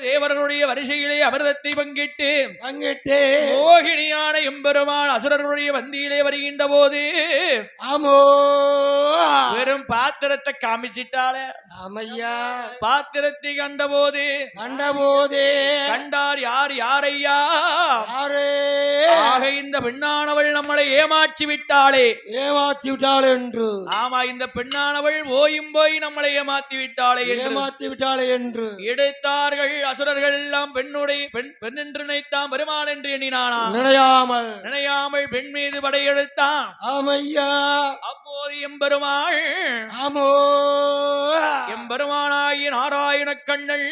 தேவர்களுடைய வரிசையிலே அமிர்தத்தை பங்கிட்டு மோகினியான எம்பெருமான் அசுரர்களுடைய வந்தியிலே வருகின்ற போது வெறும் பாத்திரத்தை காமிச்சிட்டாலே ஆமையா பாத்திரத்தை கண்டபோது கண்டார் யார் யாரையா ஆக இந்த பெண்ணானவள் நம்மளை ஏமாற்றி விட்டாளே என்று ஆமா இந்த பெண்ணானவள் ஓயும் போய் நம்மளை ஏமாற்றி விட்டாளே என்று எடுத்தார்கள் அசுரர்கள் எல்லாம் பெண்ணுடைய பெண் என்று நினைத்தான் பெருமாள் என்று எண்ணினானா நினையாமல் பெண் மீது படையெடுத்தான் ஆமையா அப்போது எம்பெருமாள் எம்பெருமானாகிய நாராயண கண்ணன்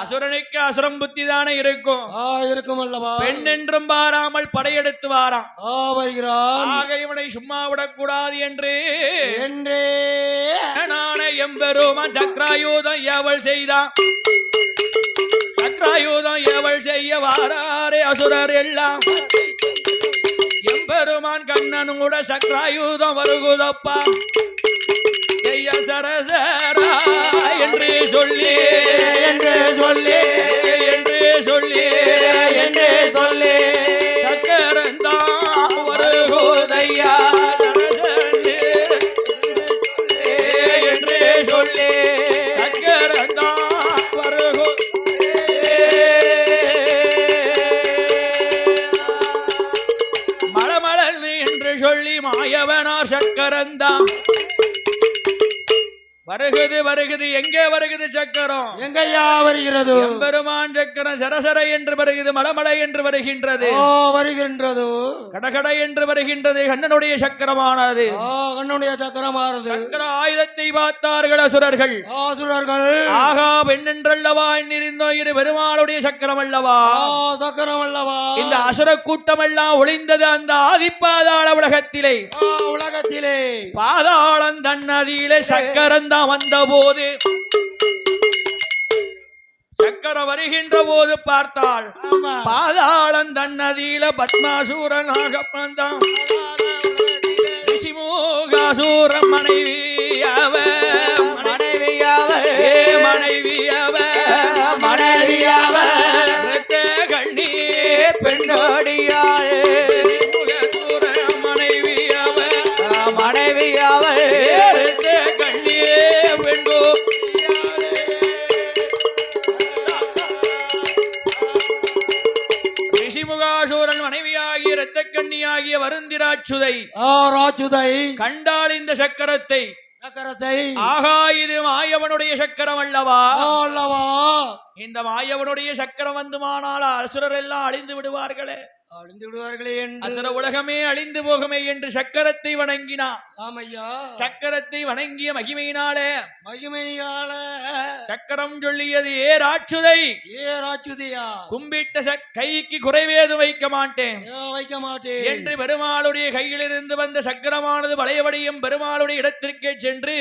அசுரனுக்கு அசுரம் புத்தி தானே இருக்கும் அல்லவா பெண் என்றும் பாராமல் படையெடுத்து வாராம் வருகிறான் இவனை சும்மா விடக்கூடாது என்று எம்பெருமான் சக்ராயுதம் எவள் செய்தான் சக்ராயுதம் எவள் செய்ய வாராரே அசுரர் எல்லாம் எம்பெருமான் கண்ணனும் கூட சக்ராயுதம் வருகுதப்பா சரசரா என்று சொல்லி சக்கரந்தான் வருகுதையா என்று சொல்லி சக்கரந்தான் வருகு மலமலன் என்று சொல்லி மாயவனார் சக்கரந்தான் வருகுது எங்கே வருகுது சக்கரம் எங்கயா வருகிறது எம்பெருமான் சக்கரம் சரசர என்று வருகிறது மலமலை என்று வருகின்றது கடகட என்று வருகின்றது கண்ணனுடைய சக்கரமானது சக்கர ஆயுதத்தை பார்த்தார்கள் அசுரர்கள் ஆகா பெண்ணென்றல்லவா எண்ணிருந்தோ இது பெருமாளுடைய சக்கரம் அல்லவா இந்த அசுர கூட்டம் எல்லாம் ஒளிந்தது அந்த ஆதிப்பாதாள உலகத்திலே பாதாளம் தன்னதியிலே சக்கரம் வந்த போது சக்கர வருகின்ற போது பார்த்தாள் பாதாளம் தன்னதியில பத்மாசூரனாக வந்தான் ரிஷிமூகாசூரன் மனைவியாவ கண்ணி பெண்ணோடியாள் ரிஷிமுகாசூரன் மனைவியாகிய இரத்த கண்ணியாகிய வருந்திராட்சுதை கண்டாள் இந்த சக்கரத்தை ஆகா இது மாயவனுடைய சக்கரம் அல்லவா இந்த மாயவனுடைய சக்கரம் வந்துமானால் அசுரர் எல்லாம் அழிந்து விடுவார்களே அசுர உலகமே அழிந்து போகுமே என்று சக்கரத்தை வணங்கினான் சக்கரத்தை வணங்கிய மகிமையினாலே சக்கரம் சொல்லியது ஏ ராட்சுதையா கும்பிட்ட கைக்கு குறைவேது வைக்க மாட்டேன் என்று பெருமாளுடைய கையிலிருந்து வந்த சக்கரமானது பழையபடியும் பெருமாளுடைய இடத்திற்கே சென்று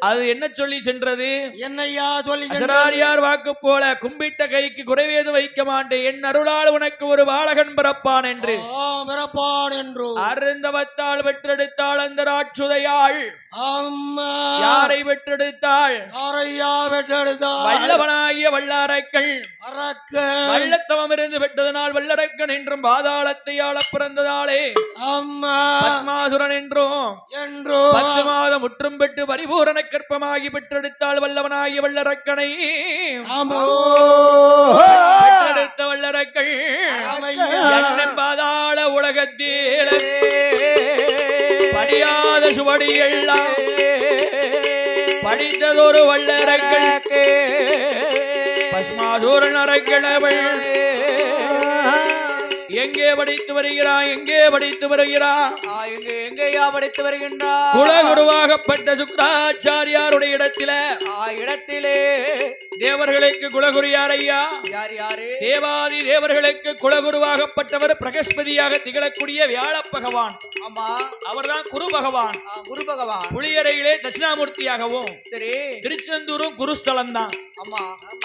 அது என்ன சொல்லி சென்றது என்னையா சொல்லி அசுராரியார் வாக்கு போல கும்பிட்ட கைக்கு குறைவேது வைக்க மாட்டேன் என் அருளால் உனக்கு ஒரு பாலகன் பிறப்பான் என்று அருந்தவத்தால் பெற்றெடுத்தாள் அந்த ராட்சுதையாள் யாரை பெற்றெடுத்தாள் வல்லவனாகிய வல்லாரக்கன் வல்லத்தவம் இருந்து பெற்றதனால் வல்லரக்கன் என்றும் பாதாளத்தை ஆள பிறந்ததாலே பத்மாசுரன் என்றும் 10 மாதம் முற்றும் பெற்று பரிபூரண கற்பமாகி பெற்றெடுத்தாள் வல்லவனாகிய வல்லரக்கனை பெற்றெடுத்த வல்லரக்கள் பாதாள உலகத்தேல படியாத சுவடி எல்லாம் படித்ததொரு வல்லரக்கள் பஸ்மாசூரன் அரைக்கிழவள் எங்கே படித்து வருகிறான் எங்கேயா படித்து வருகின்றான் குலகுருவாகப்பட்ட சுக்ராச்சாரியாருடைய இடத்திலே தேவர்களுக்கு குலகுரு யாரையா யாரு தேவாதி தேவர்களுக்கு குலகுருவாகப்பட்டவர் பிரகஸ்பதியாக திகழக்கூடிய வியாழ பகவான் அவர்தான் குரு பகவான் புளியரையிலே தட்சிணாமூர்த்தியாகவும் சரி திருச்செந்தூரும் குருஸ்தலம் தான்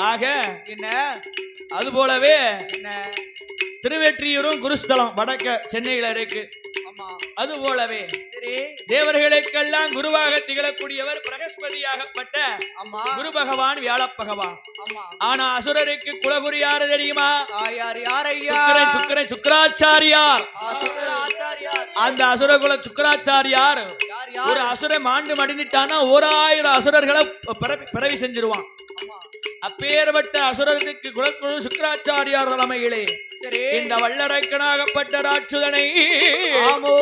ஆக என்ன அது போலவே திருவெற்றியூரும் குருஸ்தலம் வடக்க சென்னையில இருக்கு ஆமா. அது போலவே சரி. தேவர்களுக்கெல்லாம் குருவாக திகழக்கூடியவர் பிரகஸ்பதியாகப்பட்ட ஆமா. குரு பகவான் வியாழ பகவான். ஆமா. ஆனா அசுரருக்கு குலகுரு யாரு தெரியுமா? யார் யார் ஐயா? சுக்கிரன் சுக்கராச்சாரியார். ஆச்சாரியார். அந்த அசுரகுல சுக்கராச்சாரியார் யார் யார்? ஒரு அசுர மாண்டு மடிந்துட்டானா 1000 அசுரர்களை பிறவி செஞ்சிருவான். ஆமா. அப்பேற்பட்ட அசுரருக்கு குலகுரு சுக்கராச்சாரியார் தலைமையிலே சரி. இந்த வல்லரக்கனாகப்பட்ட ராட்சுதனை ஆமோ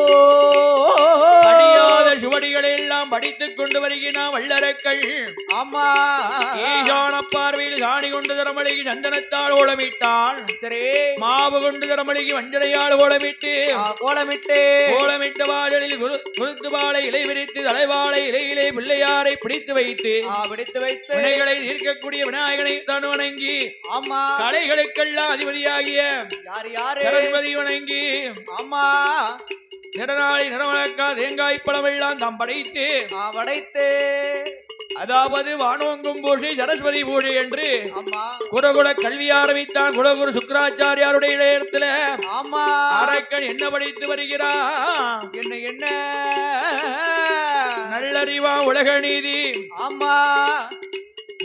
படியாத சுவடிகளை எல்லாம் படித்துக் கொண்டு வருகிறான் வல்லரக்கள். ஆமா. ஈசான பார்வையில் சாணி கொண்டு தரமளிகி சந்தனத்தால் ஓலமிட்டான். சரி. மாவு கொண்டு தரமளிகி வஞ்சனையால் ஓலமிட்டு ஓலமிட்ட வாழலில் குருத்து வாழை இலை விரித்து தலைவாழை இலையிலே பிள்ளையாரை பிடித்து வைத்து வினைகளை தீர்க்கக்கூடிய விநாயகனை தான் வணங்கி ஆமா. கலைகளுக்கெல்லாம் அதிபதியாகிய யார் யார்? சரஸ்வதி வணங்கி ஆமா. நிறநாளி நிறவழக்கா தேங்காய் பழம் எல்லாம் தாம் படைத்து அதாவது வானோங்கும் பூஜை சரஸ்வதி பூஜை என்று குரகுல கல்வி ஆரம்பித்தான் குலகுரு சுக்கராச்சாரியாருடைய இடத்துல. ஆமா. அரக்கன் என்ன படித்து வருகிறான்? என்ன நல்லறிவா உலக நீதி. ஆமா.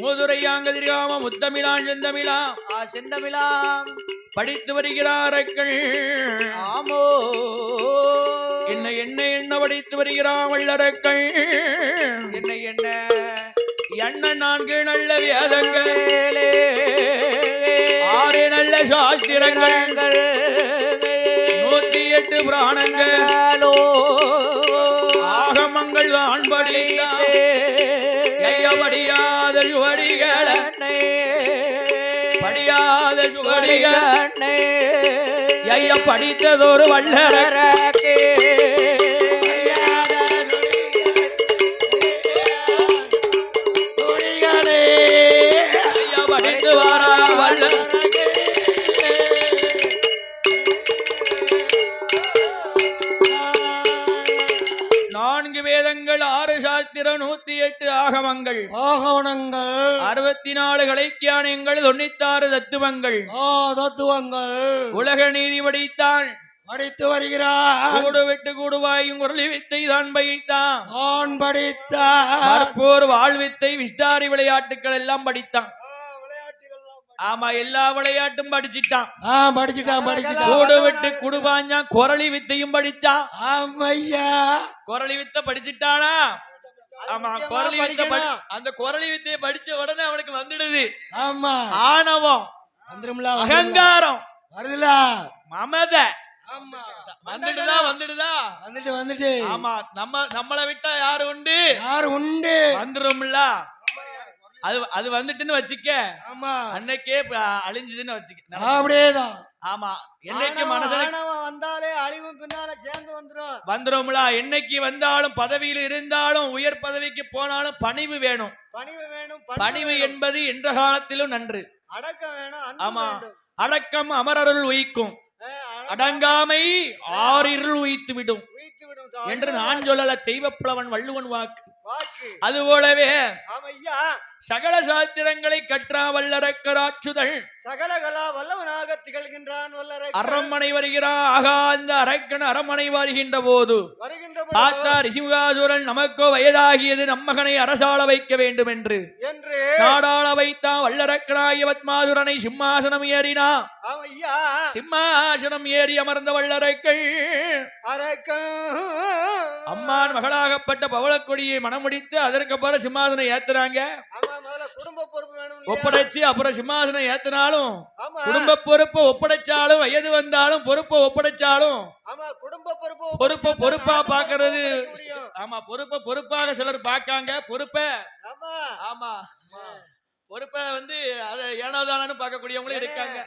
மூதுரையாங்கதிரிகாம முத்தமிழான் செந்தமிழாம் படித்து வருகிறார் அரக்கன். ஆமோ. என்ன படித்து வருகிறான் வல்லரக்கன். என்ன 4 நல்ல வேதங்கள் 6 நல்ல சாஸ்திரங்கள் 108 புராணங்கள் ஆகமங்கள் தான் படியாத சுவடிகள் படித்ததொரு வல்லரக்கே படித்து வாரா வல்லரக்கே. 4 வேதங்கள் 6 சாஸ்திரம் 108 ஆகமங்கள் 64 கலைக்கியானங்கள் 96 தத்துவங்கள் உலக நீதி படித்தான் படித்து வருகிறார். கூடு விட்டு கூடுவாயும் குரலி வித்தை தான் படித்தான் படித்தார். வாழ்வித்தை விஸ்தாரி விளையாட்டுகள் எல்லாம் படித்தான். ஆமா, எல்லா விளையாட்டும் படிச்சுட்டான். கூடு விட்டு குடுவாஞ்சான் குரலி வித்தையும் படிச்சான். குரலி வித்தை படிச்சுட்டானா? ஆமா, குரலி வித்தை அந்த குரலி வித்தையை படிச்ச உடனே அவனுக்கு வந்துடுது ஆணவம், அகங்காரம், மமத வந்துடுதா. ஆமா, நம்மளை விட்டா யாரு உண்டு வந்துரும்ல. அது வந்துட்டுன்னு வச்சுக்க, அன்னைக்கே அழிஞ்சதுன்னு வச்சுக்க. அப்படியேதான். ஆமா, என்னைக்கு மனசுல வந்தாலே அழிவும் பின்னால சேர்ந்து வந்துரும்ல. என்னைக்கு வந்தாலும் பதவியில் இருந்தாலும் உயர் பதவிக்கு போனாலும் பணிவு வேணும். பணிவு என்பது என்ற காலத்திலும் நன்று. அடக்கம் வேணும். ஆமா, அடக்கம் அமரருள் உயிக்கும், அடங்காமை ஆறிருள் உயித்து விடும் என்று நான் சொல்லல, தெய்வப்புலவன் வள்ளுவன் வாக்கு. அதுபோலவே சகல சாஸ்திரங்களை கற்றா வல்லரக்கராட்சுதல் சகலகலா வல்லவனாக திகழ்கின்றான். அரண்மனை வருகிறான். ஆகா, அந்த அரக்கன் அரண்மனை வருகின்ற போது பார்த்தா ரிஷிமுகாசுரன் நமக்கோ வயதாகியது, நம்மகனை அரசாள வைக்க வேண்டும் என்று நாடாள வைத்தான். வல்லரக்கனாகிய பத்மாசுரனை சிம்மாசனம் ஏறினா. சிம்மாசனம் ஏறி அமர்ந்த வல்லரக்கன் அம்மான் மகளாகப்பட்ட பவளக்கொடியை மனமுடித்து அதற்கு அப்புறம் சிம்மாசனம் ஏத்துறாங்க. ஒப்படைச்சு அப்புறம் சிம்மாசனம் ஏத்தினாலும் குடும்ப பொறுப்பை ஒப்படைச்சாலும், வயது வந்தாலும் பொறுப்பை ஒப்படைச்சாலும் பொறுப்பா பாக்குறது. ஆமா, பொறுப்பாக சிலர் பாக்காங்க. ஆமா, பொறுப்பை அதை ஏனாதானு பார்க்கக்கூடியவங்களும் இருக்கிறார்கள்.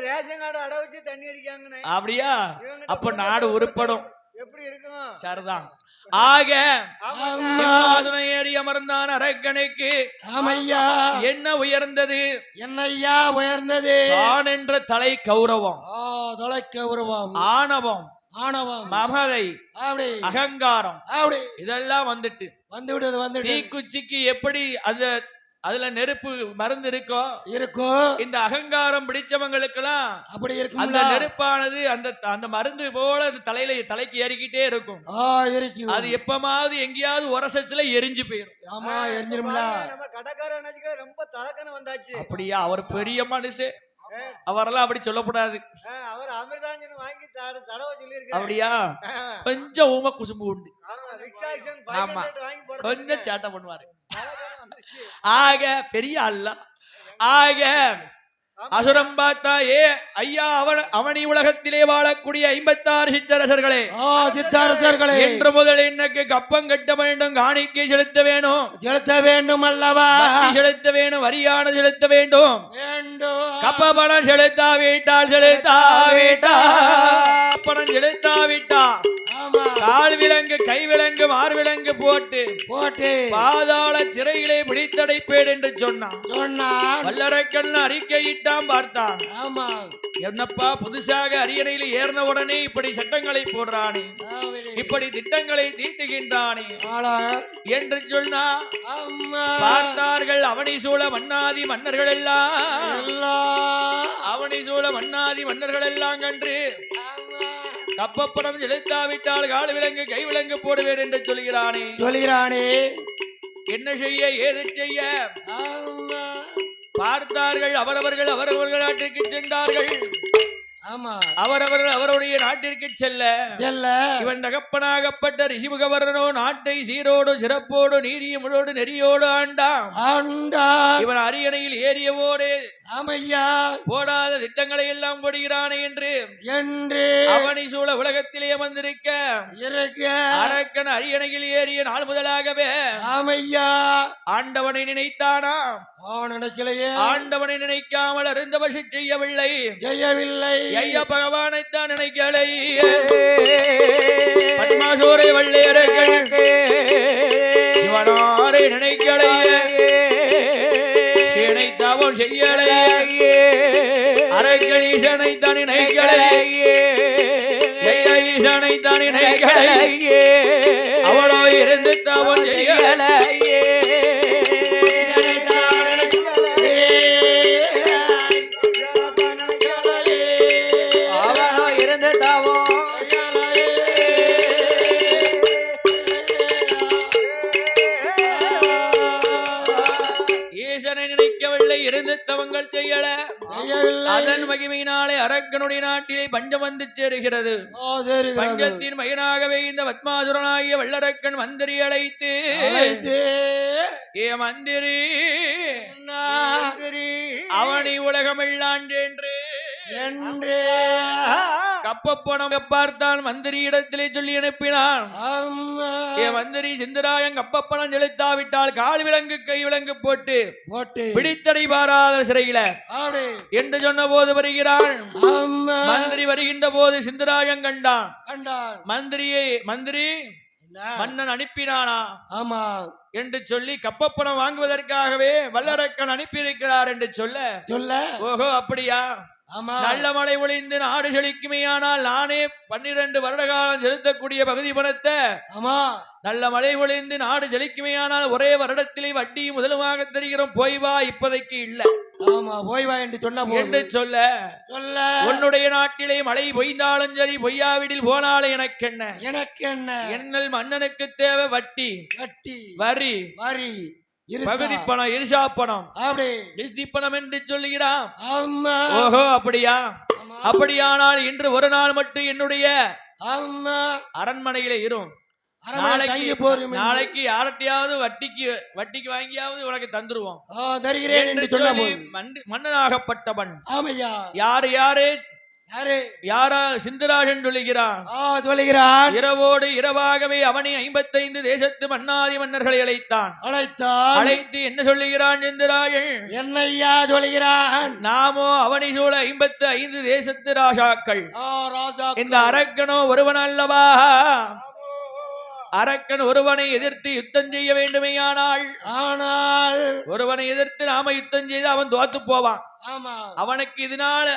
ரேஷன் கார்டு அடை வச்சு தண்ணி அடிக்காங்க. அப்படியா? அப்ப நாடு உருப்படும். எப்படி இருக்கும்? சரிதான். ஆக சிம்மாசனம் ஏறி அமர்ந்தான் அரக்கனுக்கு. என்ன உயர்ந்தது? என்னையா உயர்ந்தது? தான் என்ற தலை கௌரவம், ஆணவம், மமதை, அகங்காரம் இதெல்லாம் வந்துட்டு தீக்குச்சிக்கு எப்படி அந்த அதுல நெருப்பு மருந்து இருக்கும். இந்த அகங்காரம் பிடிச்சவங்களுக்கெல்லாம் அப்படி இருக்கும். அந்த நெருப்பானது அந்த மருந்து போல தலைக்கு ஏறிக்கிட்டே இருக்கும். அது எப்பமாவது எங்கேயாவது உரசச்சுல எரிஞ்சு போயிடும். ஆமா, எரிஞ்சிரும்ல. நம்ம கடைக்காரனுக்கு ரொம்ப தலக்கணம் வந்தாச்சு. அப்படியா? அவர் பெரிய மனுஷன், அவரெல்லாம் அப்படி சொல்லக்கூடாது. அவர் அமிர்தாஞ்சன் வாங்கி தடவை சொல்லியிருக்காரு. அப்படியா? கொஞ்சம் ஊம குசும்பு உண்டு. ஆமா, கொஞ்சம் சேட்டை பண்ணுவாரு. ஆக பெரிய அல்ல. ஆக அசுரம் பார்த்தா ஐயா அவனி உலகத்திலே வாழக்கூடிய 56 சித்தரசர்களே, சித்தரசர்களே, என்று முதல் எனக்கு கப்பம் கட்ட வேண்டும், காணிக்கை செலுத்த வேண்டும் அல்லவா? செலுத்த வேணும், வரியான செலுத்த வேண்டும். கப்ப பணம் செலுத்தாவிட்டால் பணம் செலுத்தாவிட்டா கால் விலங்கு, கை விலங்கு, மார் விலங்கு போட்டு பாதாள சிறையிலே பிடித்தடைப்பேன் என்று சொன்னான். வல்லரக்கன் அறிக்கையிட்டான். பார்த்தான். என்னப்பா புதுசாக அரியணையில் ஏறின உடனே இப்படி சட்டங்களை போடுறானே, இப்படி திட்டங்களை தீட்டுகின்றானே என்று சொன்னா. பார்த்தார்கள் அவனி சூழ மன்னாதி மன்னர்கள் எல்லாம், அவனி சூழ மன்னாதி மன்னர்கள் எல்லாம் கன்று கப்பப்படம் செலுத்தாவிட்டால் கால் விலங்கு, கை விலங்கு போடுவேன் என்று சொல்கிறானே. என்ன செய்ய, ஏது செய்ய? பார்த்தார்கள். அவரவர்கள் நாட்டிற்கு சென்றார்கள். அவரவர்கள் அவருடைய நாட்டிற்கு செல்ல இவன் தகப்பனாகப்பட்ட ரிஷிமுகவரனோ நாட்டை சீரோடு சிறப்போடு நீடியமோடு நெறியோடு ஆண்டான். இவன் அரியணையில் ஏறியவோடு போடாத திட்டங்களை எல்லாம் போடுகிறானே என்று அவனை சூழ உலகத்திலே வந்திருக்க அரக்கன் அரியணையில் ஏறிய நாள் முதலாகவே ஆண்டவனை நினைத்தானா? ஆண்டவனை நினைக்காமல் அருந்தவசி செய்யவில்லை. ஐயா பகவானைத்தான் நினைக்கலை. பத்மாசூரை வள்ளியர்கள் சிவனாரை நினைக்கலை. நினைத்தவன் செய்யலை. அரக்கன் ஈசனைத்தான் நினைக்கலை. ஈசனைத்தான் நினைக்கலை. அவனோ இருந்து தவன் செய்யலை. அதன் மகிமையினாலே அரக்கனுடைய நாட்டிலே பஞ்சம் வந்து சேருகிறது. பஞ்சத்தின் மகனாகவே இந்த பத்மாசுரனாகிய வல்லரக்கன் மந்திரி அழைத்து, ஏ மந்திரி, அவனை உலகமெல்லாம் என்று கப்பப்பணம் பார்த்தான். மந்திரி இடத்திலே சொல்லி அனுப்பினான். ஏ மந்திரி, சிந்தராயன் கப்பப்பணம் செலுத்தாவிட்டால் கால் விலங்கு, கை விலங்கு போட்டு பிடித்தடை பாராத சிறையில என்று சொன்ன போது வருகிறான். மந்திரி வருகின்ற போது சிந்தராயன் கண்டான். மந்திரி மன்னன் அனுப்பினானா என்று சொல்லி கப்பப்பணம் வாங்குவதற்காகவே வல்லரக்கன் அனுப்பியிருக்கிறார் என்று சொல்ல, ஓஹோ அப்படியா? நல்ல மழை ஒளிந்து நாடு செழிக்குமையானால் நானே 12 வருட காலம் செலுத்தக்கூடிய பகுதி பணத்தை நல்ல மழை ஒளிந்து நாடு செழிக்குமையானால் ஒரே வருடத்திலே வட்டி முதலுமாக தெரிகிறோம். போய் வா, இப்போதைக்கு இல்ல. போய் வா என்று சொல்ல உன்னுடைய நாட்டிலே மழை பொய்ந்தாலும் சரி, பொய்யாவிடில் போனாலும் எனக்கென்ன? என்னல் மன்னனுக்கு தேவை வட்டி, வரி, பகுதி பணம், இரிசா பணம், பணம் என்று சொல்லுகிறான். ஓஹோ அப்படியா? அப்படியானால் இன்று ஒரு நாள் மட்டும் என்னுடைய அரண்மனையில இரும். நாளைக்கு யார்ட்டையாவது வட்டிக்கு வாங்கியாவது உனக்கு தந்துருவோம் மன்னனாகப்பட்டவன் யாரா சிந்தராஜன் சொல்லுகிறான். இரவோடு இரவாகவே அவனை 55 தேசத்து மன்னாதி மன்னர்களை அழைத்து என்ன சொல்லுகிறான் சிந்தராஜன்? என்னையா சொல்லுகிறான்? நாமோ அவனை சூழ 55 தேசத்து ராஜாக்கள். இந்த அரக்கனோ ஒருவன் அல்லவா? அரக்கன் ஒருவனை எதிர்த்து யுத்தம் செய்ய வேண்டுமேயானால், ஒருவனை எதிர்த்து நாம யுத்தம் செய்து அவன் தோத்து போவான். ஆமா அவனுக்கு இதனால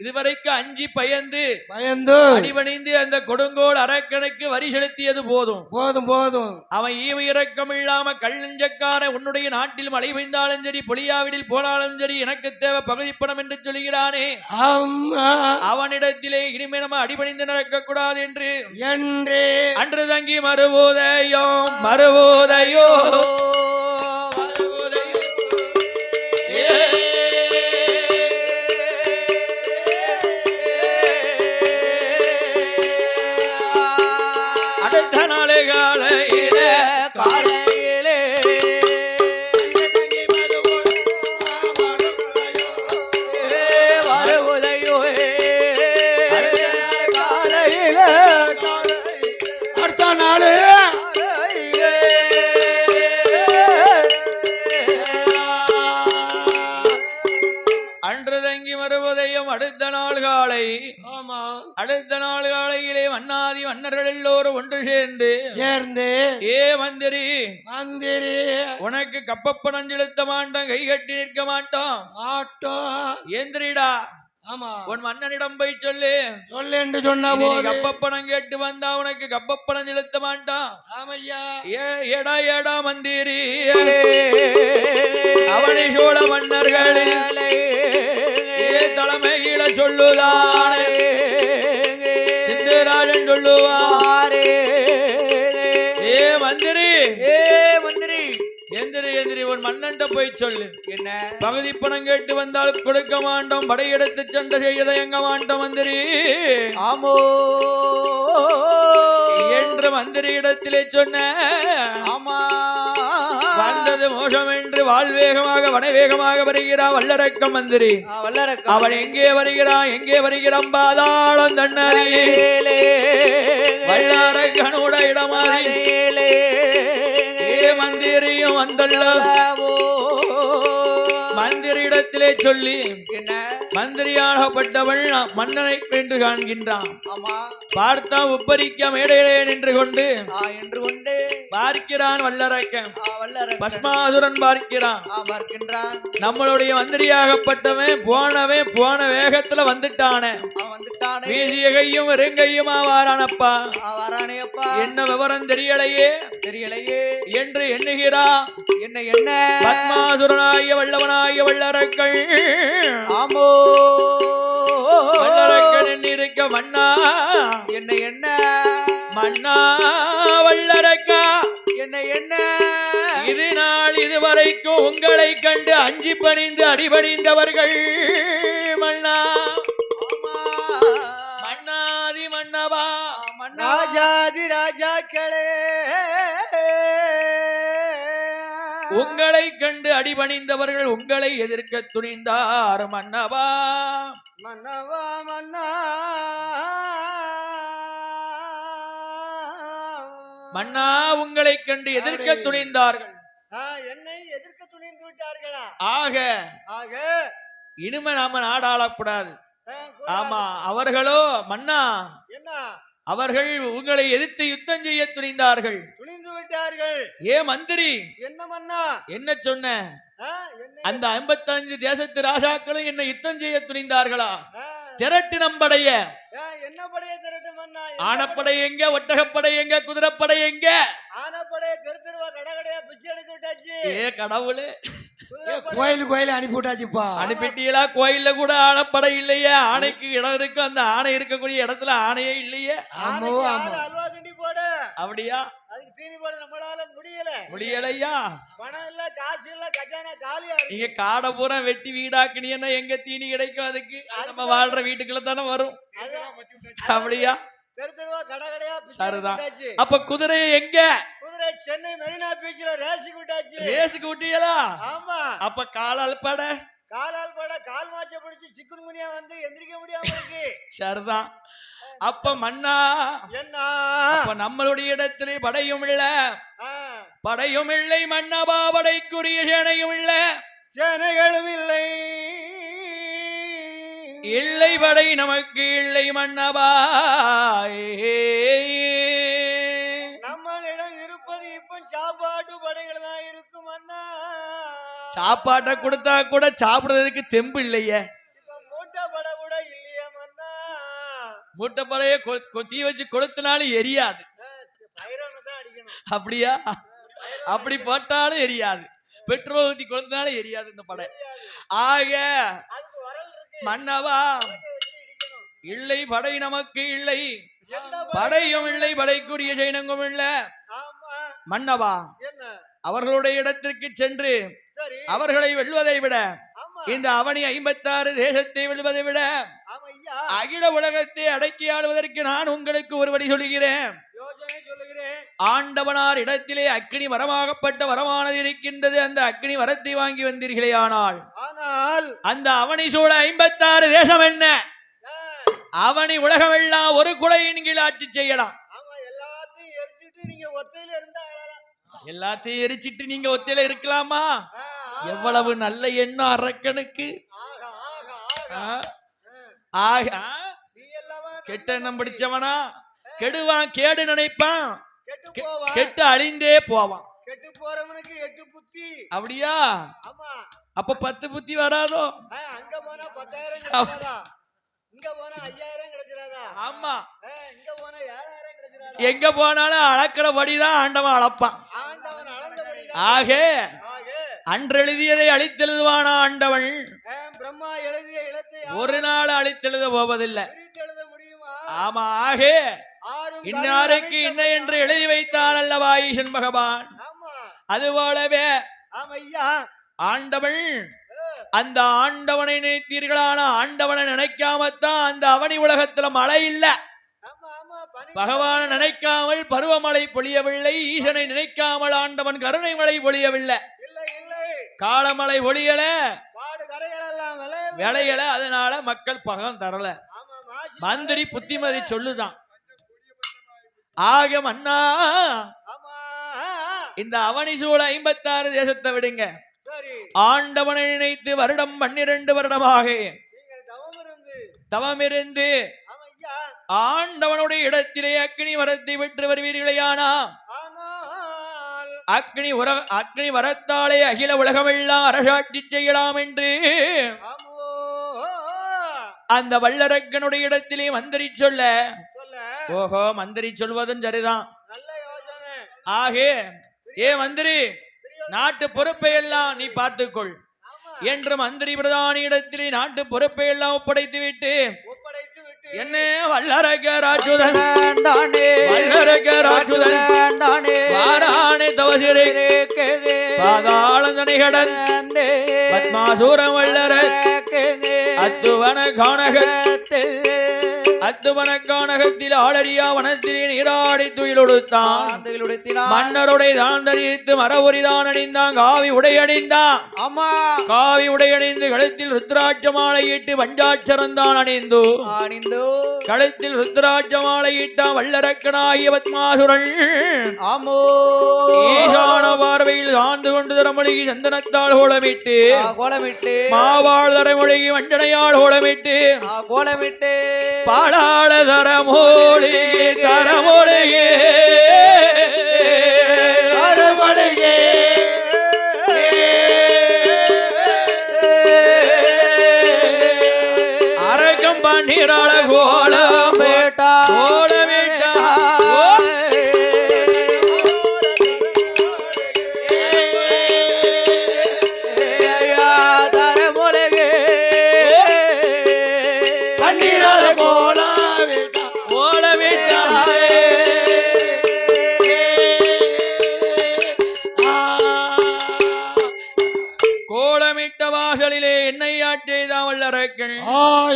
இதுவரைக்கும் அஞ்சி பயந்து அடிபணிந்து அந்த கொடுங்கோல் அரக்கனுக்கு வரி செலுத்தியது போதும் போதும் போதும். அவன் ஈவ இறக்கம் இல்லாம கல் நெஞ்சக்கார உன்னுடைய நாட்டில் மழை பெய்ந்தாலும் சரி பொலியாவிடில் போனாலும் சரி எனக்கு தேவை பகுதிப்பணம் என்று சொல்கிறானே. அவனிடத்திலே இனிமே நம்ம அடிபணிந்து நடக்க கூடாது என்று அன்று தங்கி மறுபோதையோ மறுபோதையோ அடுத்த நாளே காலையிலே அடுத்த நாள் காலையிலே மன்னாதி மன்னர்கள் எல்லோரும் ஒன்று சேர்ந்து ஏ மந்திரி உனக்கு கப்பப்பணம் செலுத்த மாட்டோம் கை கட்டி நிற்க மாட்டோம் எந்திரிடா. உன் மன்னனிடம் போய் சொல்லு என்று சொன்ன கப்பப்பணம் கேட்டு வந்தா உனக்கு கப்பப்பணம் செலுத்த மாட்டான். ஏடா ஏடா மந்திரி அவனை சோழ மன்னர்களில் தலைமையில சொல்லுதானே சிந்தராஜன் சொல்லுவாரே. ஏ மந்திரி எந்திரி உன் மன்னன்ட்ட போய் சொல்லு என்ன பகுதி பணம் கேட்டு வந்தால் கொடுக்க மாட்டோம் படையெடுத்து சண்டை செய்யத எங்க மாட்டோம் மந்திரி ஆமோ என்று மந்திரி இடத்திலே சொன்ன. ஆமா வந்தது மோசம் என்று வாழ்வேகமாக வனவேகமாக வருகிறான் வல்லரக்கம் மந்திரி. அவன் எங்கே வருகிறான் பாதாளம் தன்னறியிலே வல்லரக்கனோட இடமாதிரியிலே மந்திரியும் வந்தல்லவோ மந்திரி இடத்திலே சொல்லி மந்திரியாகப்பட்டவள் மன்னனை என்று காண்கின்றான். பார்த்தா உப்பரிக்க மேடையிலே நின்று கொண்டு பார்க்கிறான் வல்லரக்கன் பஸ்மாசுரன் பார்க்கிறான். நம்மளுடைய மந்திரியாகப்பட்டவன் போன வேகத்துல வந்துட்டானே வீசிய கையும் வெறுங்கையும் வாரானப்பா என்ன விவரம் தெரியலையே என்று எண்ணுகிறான். என்ன பத்மாசுரனாகிய வல்லவனாகிய வல்லரக்கள் ஆமோ வல்லரக்கன் எண்ணிருக்க மன்னா என்ன மன்னா வல்லரக்கா என்ன இது நாள் இதுவரைக்கும் உங்களை கண்டு அஞ்சி பணிந்து அடிபணிந்தவர்கள் மன்னா மன்னாதி மன்னவா ராஜாதி ராஜாக்களே உங்களை கண்டு அடிபணிந்தவர்கள் உங்களை எதிர்க்க துணிந்தார் மன்னவா மன்னவா மன்னா மன்னா உங்களை கண்டு எதிர்க்க துணிந்தார்கள் என்னை எதிர்க்க துணிந்து விட்டார்களா? ஆக இனிமே நாம நாடாளக்கூடாது. ஆமா அவர்களோ மன்னா என்ன அவர்கள் உங்களை எதிர்த்து யுத்தம் செய்ய துணிந்தார்கள் துணிந்து விட்டார்கள். ஏ மந்திரி என்ன மன்னா என்ன சொன்ன அந்த 55 தேசத்து ராஜாக்களும் என்ன யுத்தம் செய்ய துணிந்தார்களா? திரட்டு நம்படைய என்ன படைய திரட்டு மன்னா? ஆனப்படை எங்க ஒட்டகப்படை எங்க குதிரைப்படை எங்க? ஆனப்படைய தெருவா கடகடையா பிச்சை எடுக்க விட்டாச்சு. ஏ கடவுளே கோயில் அனுப்பி விட்டாச்சுப்பா. அனுப்பிட்டீங்களா? கோயில்ல கூட ஆனைப்படை இல்லையே. ஆணைக்கு இடம் இருக்கு, அந்த ஆணை இருக்கக்கூடிய இடத்துல ஆணையே இல்லையே. அல்வா கிண்டி போடு. அப்படியா? அதுக்கு தீனி போட நம்மளால முடியலையா? பணம் இல்ல காசு இல்ல கஜானா காலியா. நீங்க காடை பூரா வெட்டி வீடாக்குனீங்கன்னா எங்க தீனி கிடைக்கும்? அதுக்கு நம்ம வாழ்ற வீட்டுக்குள்ள தானே வரும். அப்படியா? அப்ப குதிரை எங்க? குதிரை சென்னை மெரினா பீச்ல ரேஸுக்கு விட்டாச்சு. ரேஸுக்கு விட்டீங்களா? ஆமா. அப்ப காலால் பட கால் மாச்ச பிடிச்சு சிக்குன் குனியா வந்து எந்திரிக்க முடியாம இருக்கு. சரிதான். அப்ப மன்னா என்ன அப்ப நம்மளுடைய இடத்திலே படையும் இல்லை மன்னபா, படைக்குரிய சேனையும் இல்ல, சேனைகளும் இல்லை படை நமக்கு இல்லை மன்னபா. நம்மளிடம் இருப்பது இப்ப சாப்பாட்டு படைகள் தான் இருக்கும் அண்ணா. சாப்பாட்டை கொடுத்தா கூட சாப்பிடுறதுக்கு தெம்பு இல்லையே. இப்ப மூட்டை படை கூட இல்லையே மன்னா. மூட்டை படையே தீ வச்சு கொளுத்தினாலும் எரியாது. பைரவனை தான் அடிக்கணும். அப்படியா? அப்படி போட்டாலும் எரியாது. பெட்ரோல் ஊத்தி கொளுத்தினாலும் எரியாது இந்த படை. ஆக அதுக்கு வரல் இருக்கு. மன்னவா இடிக்கணும். இல்லை படை நமக்கு இல்லை, எந்த படையும் இல்லை, படைக்குரிய சைனங்கும் இல்ல. ஆமா. மன்னவா என்ன? அவர்களுடைய இடத்திற்கு சென்று சரி. அவர்களை வெல்வதை விட, ஆமா. இந்த அவனி 56 தேசத்தை வெல்வதை விட, ஆமா ஐயா. அகில உலகத்தை அடக்கி ஆளுவதற்கு நான் உங்களுக்கு ஒரு வழி சொல்கிறேன். யோசனை சொல்லுகிறேன். ஆண்டவனார் இடத்திலே அக்னி வரமாகப்பட்ட வரமானது இருக்கின்றது. அந்த அக்னி வரத்தை வாங்கி வந்தீர்களே, ஆனால் அந்த அவனி சூழ 56 தேசம் என்ன, அவனி உலகமெல்லாம் ஒரு குடையின் கீழ் ஆட்சி செய்யலாம். ஆமா. எல்லாத்தையும் எரிச்சிட்டு நீங்க ஒத்தையில இருந்தா எல்லாத்தையும் எரிச்சிட்டு நீங்க ஒத்தையில இருக்கலாமா? எவ்வளவு நல்ல எண்ணம் அரக்கனுக்கு. கெட்ட எண்ணம் பிடிச்சவனா கெடுவான், கேடு நினைப்பான், கெட்டு அழிந்தே போவான். கெட்டு போறவனுக்கு 8 புத்தி. அப்படியா? ஆமா. அப்ப 10 புத்தி வராதோ? அங்க போனா 10,000 கிடைச்சிராதா? இங்க போனா 5,000 கிடைச்சிராதா? ஆமா. இங்க போனா 7,000 கிடைச்சிராதா? எங்க போனாலும் அளக்கிறபடிதான் ஆண்டவன் அளப்பான். ஆண்டவன் அளந்தபடிதான். ஆக அன்றெழுதியதை அழித்தெழுதுவானா ஆண்டவன்? பிரம்மா எழுதிய இடத்தை ஒரு நாள் அழித்தெழுத போவதில்லை. எழுத முடியுமா? ஆமா. ஆக இன்னாருக்கு இன்ன என்று எழுதி வைத்தான் அல்லவா ஈசன் பகவான். அதுபோலவே ஆண்டவன், அந்த ஆண்டவனை நினைத்தீர்களான ஆண்டவனை நினைக்காமத்தான் அந்த அவனி உலகத்துல மழை இல்ல. பகவானை நினைக்காமல் பருவமழை பொழியவில்லை. ஈசனை நினைக்காமல் ஆண்டவன் கருணை மழை பொழியவில்லை. காலமழை பொழியல, விளையல. அதனால மக்கள் பகம் தரல. மந்திரி புத்திமதி சொல்லுதான். ஆக மன்னா, இந்த அவனி சூழ 56 தேசத்தை விடுங்க. ஆண்டவனை நினைத்து வருடம் 12 வருடமாக தவமிருந்து ஆண்டவனுடைய இடத்திலே அக்னி வரத்தை பெற்று வருவீர்களேயானா, அக்னி வரத்தாலே அகில உலகமெல்லாம் அரசாட்சி செய்யலாம் என்று அந்த வல்லரக்கனுடைய இடத்திலே மந்திரி சொல்ல, ஓஹோ மந்திரி சொல்வதும் சரிதான். ஆகே ஏ மந்திரி, நாட்டு பொறுப்பை எல்லாம் நீ பார்த்துக்கொள் என்று மந்திரி பிரதானி இடத்திலே நாட்டு பொறுப்பை எல்லாம் ஒப்படைத்து விட்டு, என்ன வல்லரக ராஜுதன் வாரானே தவசிரே பாதாளந்தனைகடன் பத்மாசூரம் வல்லர அத்துவன கானகத்தில் ஆளறியா வனத்திலே நீராடி துயிலொடுத்தான். மன்னருடைய தான் தரித்து மரபுரிதான் அணிந்தான். காவி உடை அணிந்தான். காவி உடை அணிந்து கழுத்தில் ருத்ராட்ச மாலையிட்டு பஞ்சாட்சரந்தான் அணிந்து கழுத்தில் ருத்ராட்ச மாலையிட்டான் வல்லரக்கனாகிய பத்மாசுரன். ஈசான பார்வையில் சார்ந்து கொண்டு தரமொழிகி சந்தனத்தால் கோலமிட்டு மாவாள் தரமொழிகி வண்டனையால் கோலமிட்டு பாடாள தரமொழி தரமொழியே அரக்கம் பன்னீராள கோலமிட்டா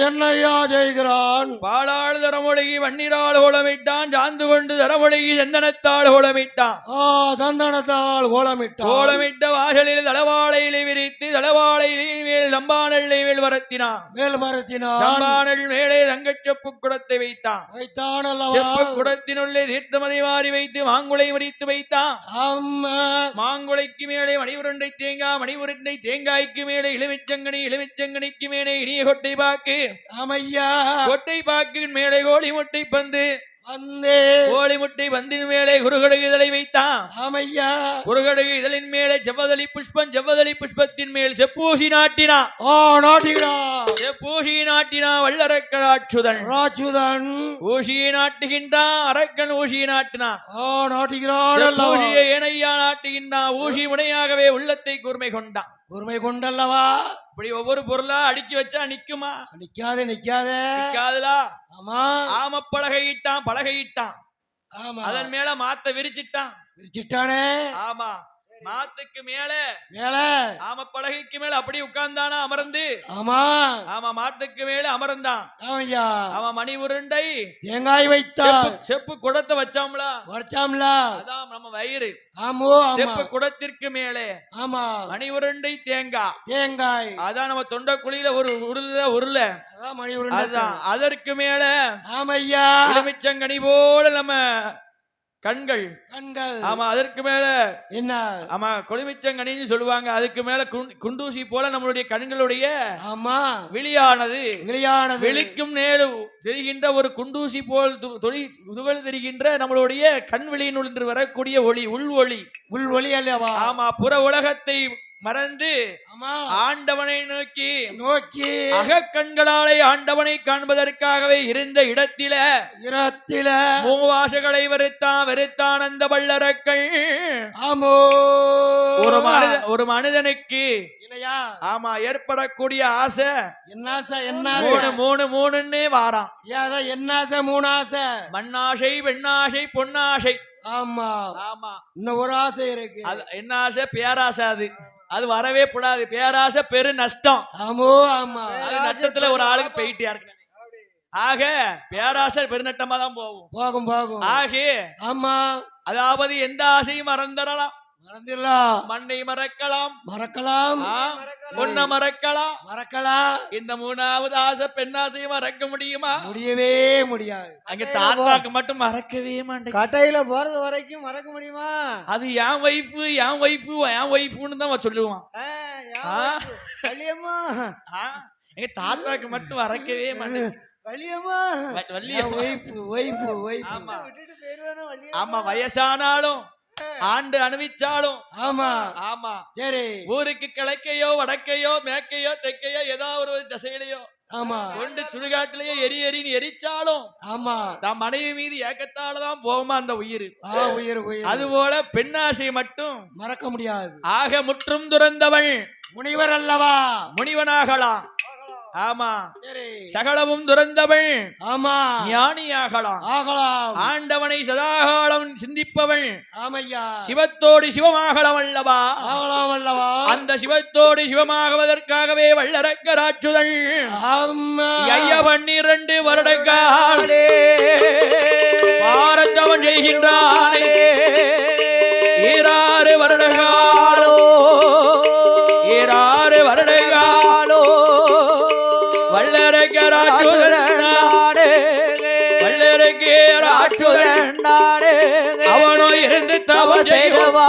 என்னையா செய்கிறான். பாலாள் தரமொழிகி வன்னிரால் கோலமிட்டான். சாந்து கொண்டு தரமொழிகி சந்தனத்தால் கோலமிட்டான். சந்தனத்தால் கோலமிட்ட வாசலில் தளவாளையிலே விரித்து தளவாளையிலே மேல் சம்பானல்லை மேல் வரத்தினான். சம்பானல் மேலே தங்கச் செப்பு குடத்தை வைத்தான். செப்பு குடத்தினுள்ளே தீர்த்தமதை மாறி வைத்து மாங்குளை மறித்து வைத்தான். மாங்குளைக்கு மேலே மணிவுருண்டை தேங்காய், மணிவுருண்டை தேங்காய்க்கு மேலே இளமிச்சங்கனி, இளமிச்சங்கனிக்கு மேலே இனிய கொட்டை பாக்கு, கொட்டை பாக்கின் மேலே கோழி முட்டை பந்து, வந்தே கோழி முட்டை பந்தின் மேலே குறுகடுகு இதழை வைத்தான். ஆமையா குறுகடுகு இதழின் மேலே செவ்வதளி புஷ்பம், செவ்வதளி புஷ்பத்தின் மேல் செப்பூசி நாட்டினா. நாட்டினா செப்பூசி நாட்டினா வல்லரக்கராட்சுதன். ராட்சுதன் ஊசியை நாட்டுகின்றான், அரக்கன் ஊசியை நாட்டினான். நாட்டுகிறான். ஊசியை ஏனையா நாட்டுகின்றான். ஊசி முனையாகவே உள்ளத்தை கூர்மை கொண்டான். கூர்மை கொண்டல்லவா. இப்படி ஒவ்வொரு பொருளா அடுக்கி வச்சா நிக்குமா? நிக்காதே நிக்காதே நிக்காதுலா. ஆமா ஆம பலகையிட்டான், பலகையிட்டான். ஆமா அதன் மேல மாத்த விரிச்சிட்டான். விரிச்சிட்டானே. ஆமா, மாத்துக்கு மேல மேல ஆம பலகைக்கு மேல அப்படி உட்கார்ந்தானா அமர்ந்து. ஆமா ஆமா, மாட்டுக்கு மேல அமர்ந்தான். ஆமையா அவன் மணி உருண்டை தேங்காய் வைத்தான். செப்பு குடத்தை வச்சாம்ல, வச்சாம்ல. அதான் நம்ம வயிறு. ஆமோ செப்பு குடத்திற்கு மேலே ஆமா மணி உருண்டை தேங்காய். தேங்காய் அதான் நம்ம தொண்டைக்குழியில ஒரு உருள. அதான் மணி உருண்டை. அதான் அதற்கு மேல ஆமையா எலுமிச்சங்கனி போல நம்ம கண்கள். கண்கள். ஆமா, அதற்கு மேல என்ன? ஆமா, கொழுமிச்சங்கனின்னு சொல்லுவாங்க. அதுக்கு மேல குண்டூசி போல நம்மளுடைய கண்களுடைய ஆமா விழியானது. விழிக்கும் நேரு தெரிகின்ற ஒரு குண்டூசி போல் துகள் தெரிகின்ற நம்மளுடைய கண் விழியினுள் வரக்கூடிய ஒளி, உள் ஒளி அல்லவா. ஆமா, புற உலகத்தை மறந்து ஆண்டவனை நோக்கி அகக்கண்களாலே ஆண்டவனை காண்பதற்காகவே இருந்த இடத்தில மூவாசைகளை வெறுத்தான் அந்த வல்லரக்கள். ஒரு மனிதனுக்கு ஆமா ஏற்படக்கூடிய ஆசை மூணுன்னே வாராம். என்ன ஆசை? மூணு ஆசை. மண்ணாசை, பெண்ணாசை, பொன்னாசை. ஆமா ஆமா, இன்னும் ஒரு ஆசை இருக்கு. என்ன ஆசை? பேராசை. அது வரவே கூடாது. பேராசை பெரு நஷ்டம். ஆமா ஆமா, நஷ்டத்துல ஒரு ஆளுக்கு போயிட்டே இருக்கு. ஆக பேராசை பெருநட்டமா தான் போகும். ஆக ஆமா, அதாவது எந்த ஆசையும் மறந்துடலாம். மண்ணை மறக்கலாம், பொண்ணை மறக்கலாம். இந்த மூணாவது ஆசை பெண்ணாசையும் மறக்க முடியுமா? முடியவே முடியாது. அங்க தாத்தாக்கு மட்டும் மறக்கவே மாட்டேன். கட்டையில போறது வரைக்கும் மறக்க முடியுமா? அது என் வைஃப்னு தான் சொல்லுவான். எங்க தாத்தாக்கு மட்டும் மறக்கவே மாட்டேன். ஆமா, வயசானாலும் ஆண்டு அனுபவிச்சாலும் ஆமா ஆமா சரி, ஊருக்கு கிழக்கையோ வடக்கையோ மேற்கையோ தெற்கையோ ஏதாவது ஒரு திசையிலையோ ஆமா கொண்டு சுடுகாட்டிலேயே எரின்னு எரிச்சாலும் ஆமா தான் மனைவி மீது ஏக்கத்தாலதான் போகுமா அந்த உயிர். அதுபோல பெண்ணாசை மட்டும் மறக்க முடியாது. ஆக முற்றும் துறந்தவள் முனிவர் அல்லவா, முனிவனாகலாம். ஆமா, சகலமும் துறந்தவள். ஆமா, ஞானியாகலாம். ஆண்டவனை சதாகாலம் சிந்திப்பவள். ஆமையா, சிவத்தோடு சிவமாகலாம் அல்லவா. அந்த சிவத்தோடு சிவமாகுவதற்காகவே வல்லரக்கராட்சுதன் 12 வருடங்களே பாரத்தவன் செய்கின்றானே. 6 வருடங்களோ 6 வருடங்களோ அவனோ இருந்து தவம் செய்தவா.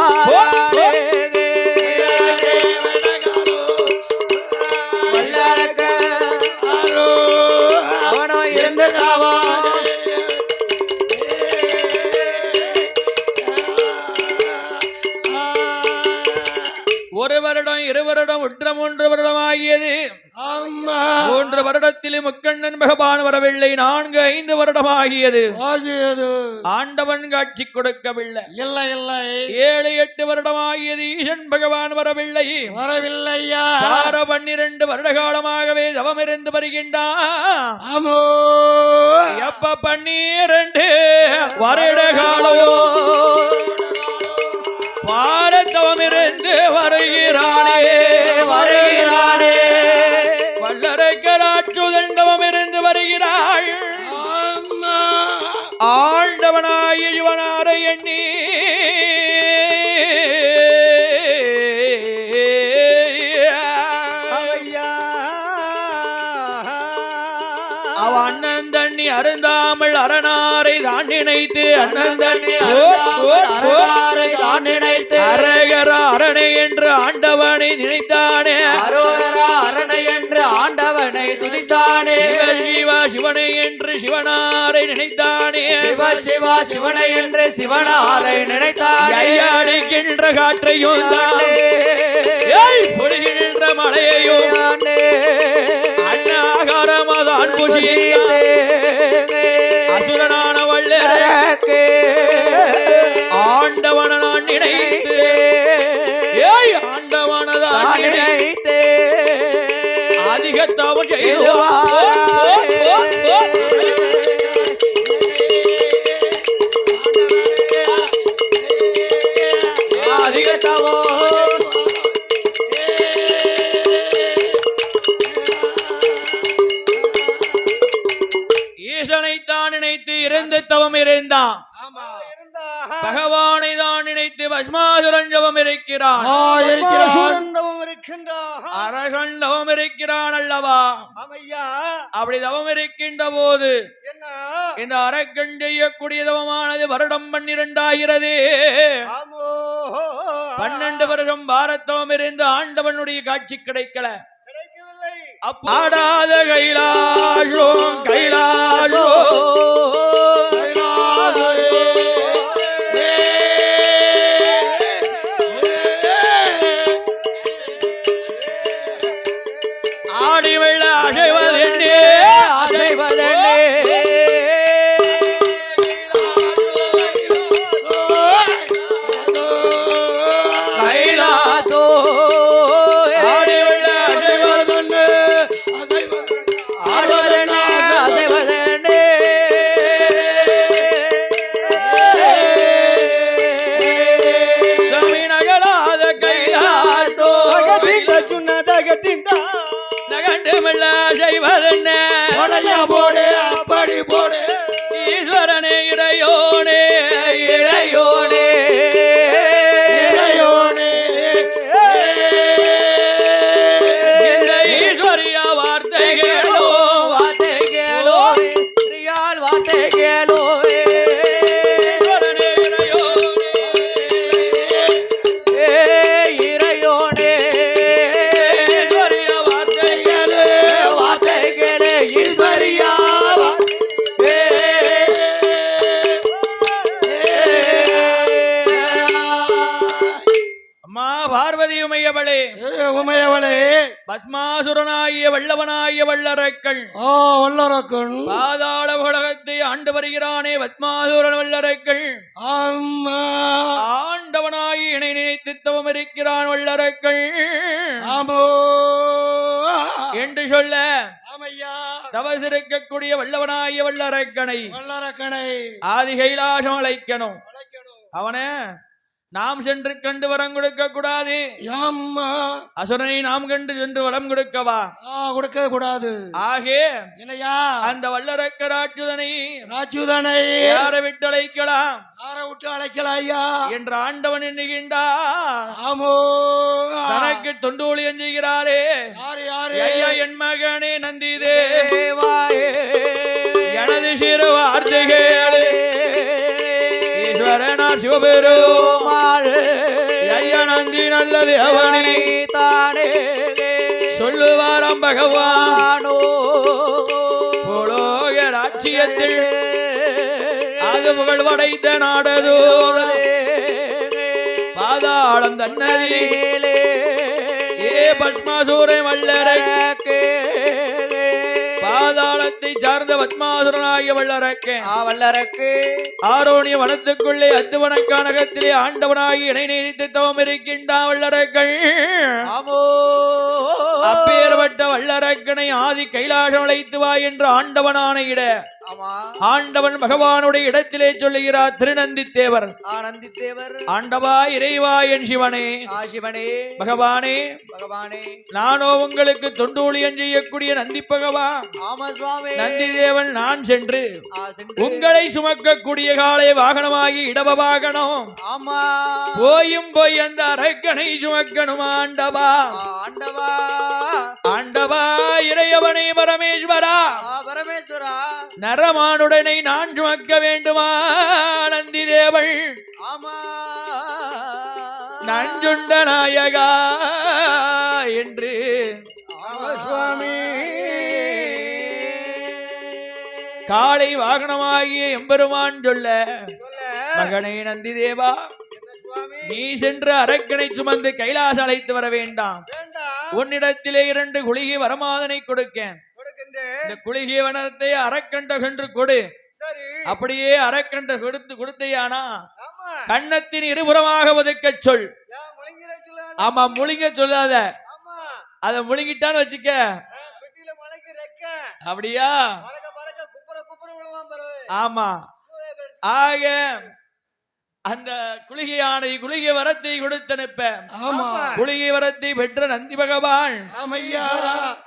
அவனோ இருந்து தவா. ஒரு வருடம் 2 வருடம் 3 வருடம் ஆகியது. 3 வருடத்தில் முக்கண்ணன் பகவான் வரவில்லை. 4 5 வருடம் ஆகியது. ஆண்டவன் காட்சி கொடுக்கவில்லை. 7 8 வருடம் ஆகியது. ஈசன் பகவான் வரவில்லை. 12 வருட காலமாகவே தவம் இருந்து வருகின்றான். எப்ப 12 வருட காலமோ பாரதவம் இருந்து வருகிறானே வல்லரக்கராட்சுதண்டவம் இருந்து வருகிறாள். ஆண்டவனாய் இவனாரை எண்ணி அவ அண்ணன் தண்ணி அருந்தாமல் அரணாரை தான் நினைத்து அரகரா அரணை என்று ஆண்டவனை நினைத்தானே. அரணை என்று ஆண்டவனை துதித்தானே. சிவ சிவனே என்று சிவனாரை நினைத்தானே சிவ சிவ சிவனை என்று சிவனாரை நினைத்தானே ஐயாடிக்கின்ற காற்றையும் தானே பொழிகின்ற மலையையும் அண்ணாகாரமதான் புஷியே அசுரனான வள்ளரே ஆண்டவன நான் நினைத்து ஆண்டவனதான் நினைத்து அதிகத்தவன் அதிகத்தவோ ஈசனைத்தான் நினைத்து இருந்து தவம் இருந்தான் பகவானை தான் நினைத்து பஸ்மாசுரன் ஜபம் இருக்கிறான் அரசன் தவம் இருக்கிறான் அல்லவா அப்படி தவம் இருக்கின்ற போது இந்த அரக்கன் செய்யக்கூடிய தவமானது வருடம் 12 ஆகிறது 12 வருஷம் பாரத்தவம் இருந்து ஆண்டவனுடைய காட்சி கிடைக்கல ஆடாத கைலாசோ கைலாசோ ஆடி வெள்ள அசைவதென்னே அசைவதென்னே கைலாசோ ஆடி வெள்ள அசைவதென்னே ஆடுவதென்னே அசைவதென்னே சமி நகலாத கைலாசோ நகண்டுமில்ல செய்வதென்ன போடு அப்படி போடு ஈஸ்வரனே இறையோனே இறையோனே இறையோனே இந்த ஈஸ்வரிய வார்த்தை கேளோ வார்த்தை கேளோ பிரியால் வார்த்தை கேளோ ஈஸ்வரனே இறையோனே இறையோனே ஈஸ்வரிய வார்த்தை கேளு வார்த்தை கேளு ஈஸ்வரியா அம்மா பார்வதி உமையவளே உமையவளே பஸ்மாசுரனாகிய வல்லவனாகிய வல்லரக்கன் வல்லரக்கன் பாதாள உலகத்தை ஆண்டு வருகிறானே பத்மாசுரன் வல்லரக்கன் ஆமா ஆண்டவனாகி இணை நினைத்து தவம் இருக்கிறான் வல்லரக்கன் ஆமோ என்று சொல்ல ஆமையா தவசிருக்கக்கூடிய வல்லவனாகிய வல்லரக்கனை வல்லரக்கனை ஆதி கைலாசம் அழைக்கணும் அழைக்கணும் அவனே நாம் சென்று கண்டு வரம் கொடுக்க கூடாது ஆமா அசுரனை நாம் கண்டு சென்று வரம் கொடுக்கவா கொடுக்க கூடாது ஆகே இல்லையா அந்த வல்லரக்க ராட்சுதனை ராஜுதனை யாரை விட்டு அழைக்கலாம் யாரை விட்டு அழைக்கலாம் ஐயா என்று ஆண்டவன் எண்ணுகின்றார் ஆமோ தனக்கு தொண்டோழி எஞ்சுகிறாரே யாரு யாரு ஐயா என் மகனே நந்திதே தேவாயே எனது சிறு வார்த்தைகளே ஈஸ்வரனார் சிவபெருமாள் ஐயா நந்தி நல்லது அவனி தானே சொல்லுவாராம் பகவான் ஆனோ போலோக ராட்சியத்தில் அது புகழ் படைத்த நாடதோ பாதாளம் தன்னதியிலே ஏ பஸ்மாசூரை வல்லரக்கே பாதாளத்தை சார்ந்த பத்மாசுரனாகிய வல்லரக்கே வல்லரக்கு ஆரோணிய வனத்துக்குள்ளே அத்துவனக்கானகத்திலே ஆண்டவனாகி இணை நீடித்து தவம் இருக்கின்றான் வல்லரக்கள் ஆமோ அப்பேற்பட்ட வல்லரக்கனை ஆதி கைலாசம் அழைத்து வா என்று ஆண்டவனான இட ஆமா ஆண்டவன் பகவானுடைய இடத்திலே சொல்லுகிறார் திருநந்தி தேவர் ஆனந்தி தேவர் ஆண்டவா இறைவா என் சிவனே சிவனே பகவானே பகவானே நானோ உங்களுக்கு தொண்டூழியம் செய்யக்கூடிய நந்தி பகவா ஆமா சுவாமி நந்தி தேவன் நான் சென்று சென்று உங்களை சுமக்கக்கூடிய காலை வாகனமாகி இடப வாகனம் ஆமா போயும் போய் அந்த அரக்கனை சுமக்கணும் ஆண்டவா ஆண்டவா ஆண்டவா இறையவனை பரமேஸ்வரா பரமேஸ்வரா நரமானுடனை நான் சுமக்க வேண்டுமா நந்தி தேவள் ஆமா நஞ்சுண்ட நாயகா என்று ஆமா சுவாமி காளை வாகனமாகிய எம்பெருமான் சொல்ல சொல்ல மகனே நந்தி தேவா என்ன சுவாமி நீ சென்று அரக்கனை சுமந்து கைலாசம் அழைத்து வர வேண்டாம் வேண்டாம் உன்னிடத்திலே 2 குளிகை வரமாதனை கொடுக்கேன் கொடுக்கின்றேன் இந்த குளிகை வனத்தை அரக்கண்டகன்று கொடு சரி அப்படியே அரக்கண்ட கொடுத்தையானா ஆமா கன்னத்தின் இருபுறமாக ஒதுக்கச் சொல் ஏன் முழுங்கிற சொல்லாத ஆமா முழுங்க சொல்லாத ஆமா அத முழுங்கிட்டான்னு வச்சுக்க பெட்டியில மலைக்கு ரெக்க அப்படியா பறக்க பறக்க குப்புற விழுவான் பாரு ஆமா ஆக அந்த குளிகை வரத்தை கொடுத்தனுப்ப ஆமா குளிகை வரத்தை பெற்ற நந்தி பகவான் ஆமையா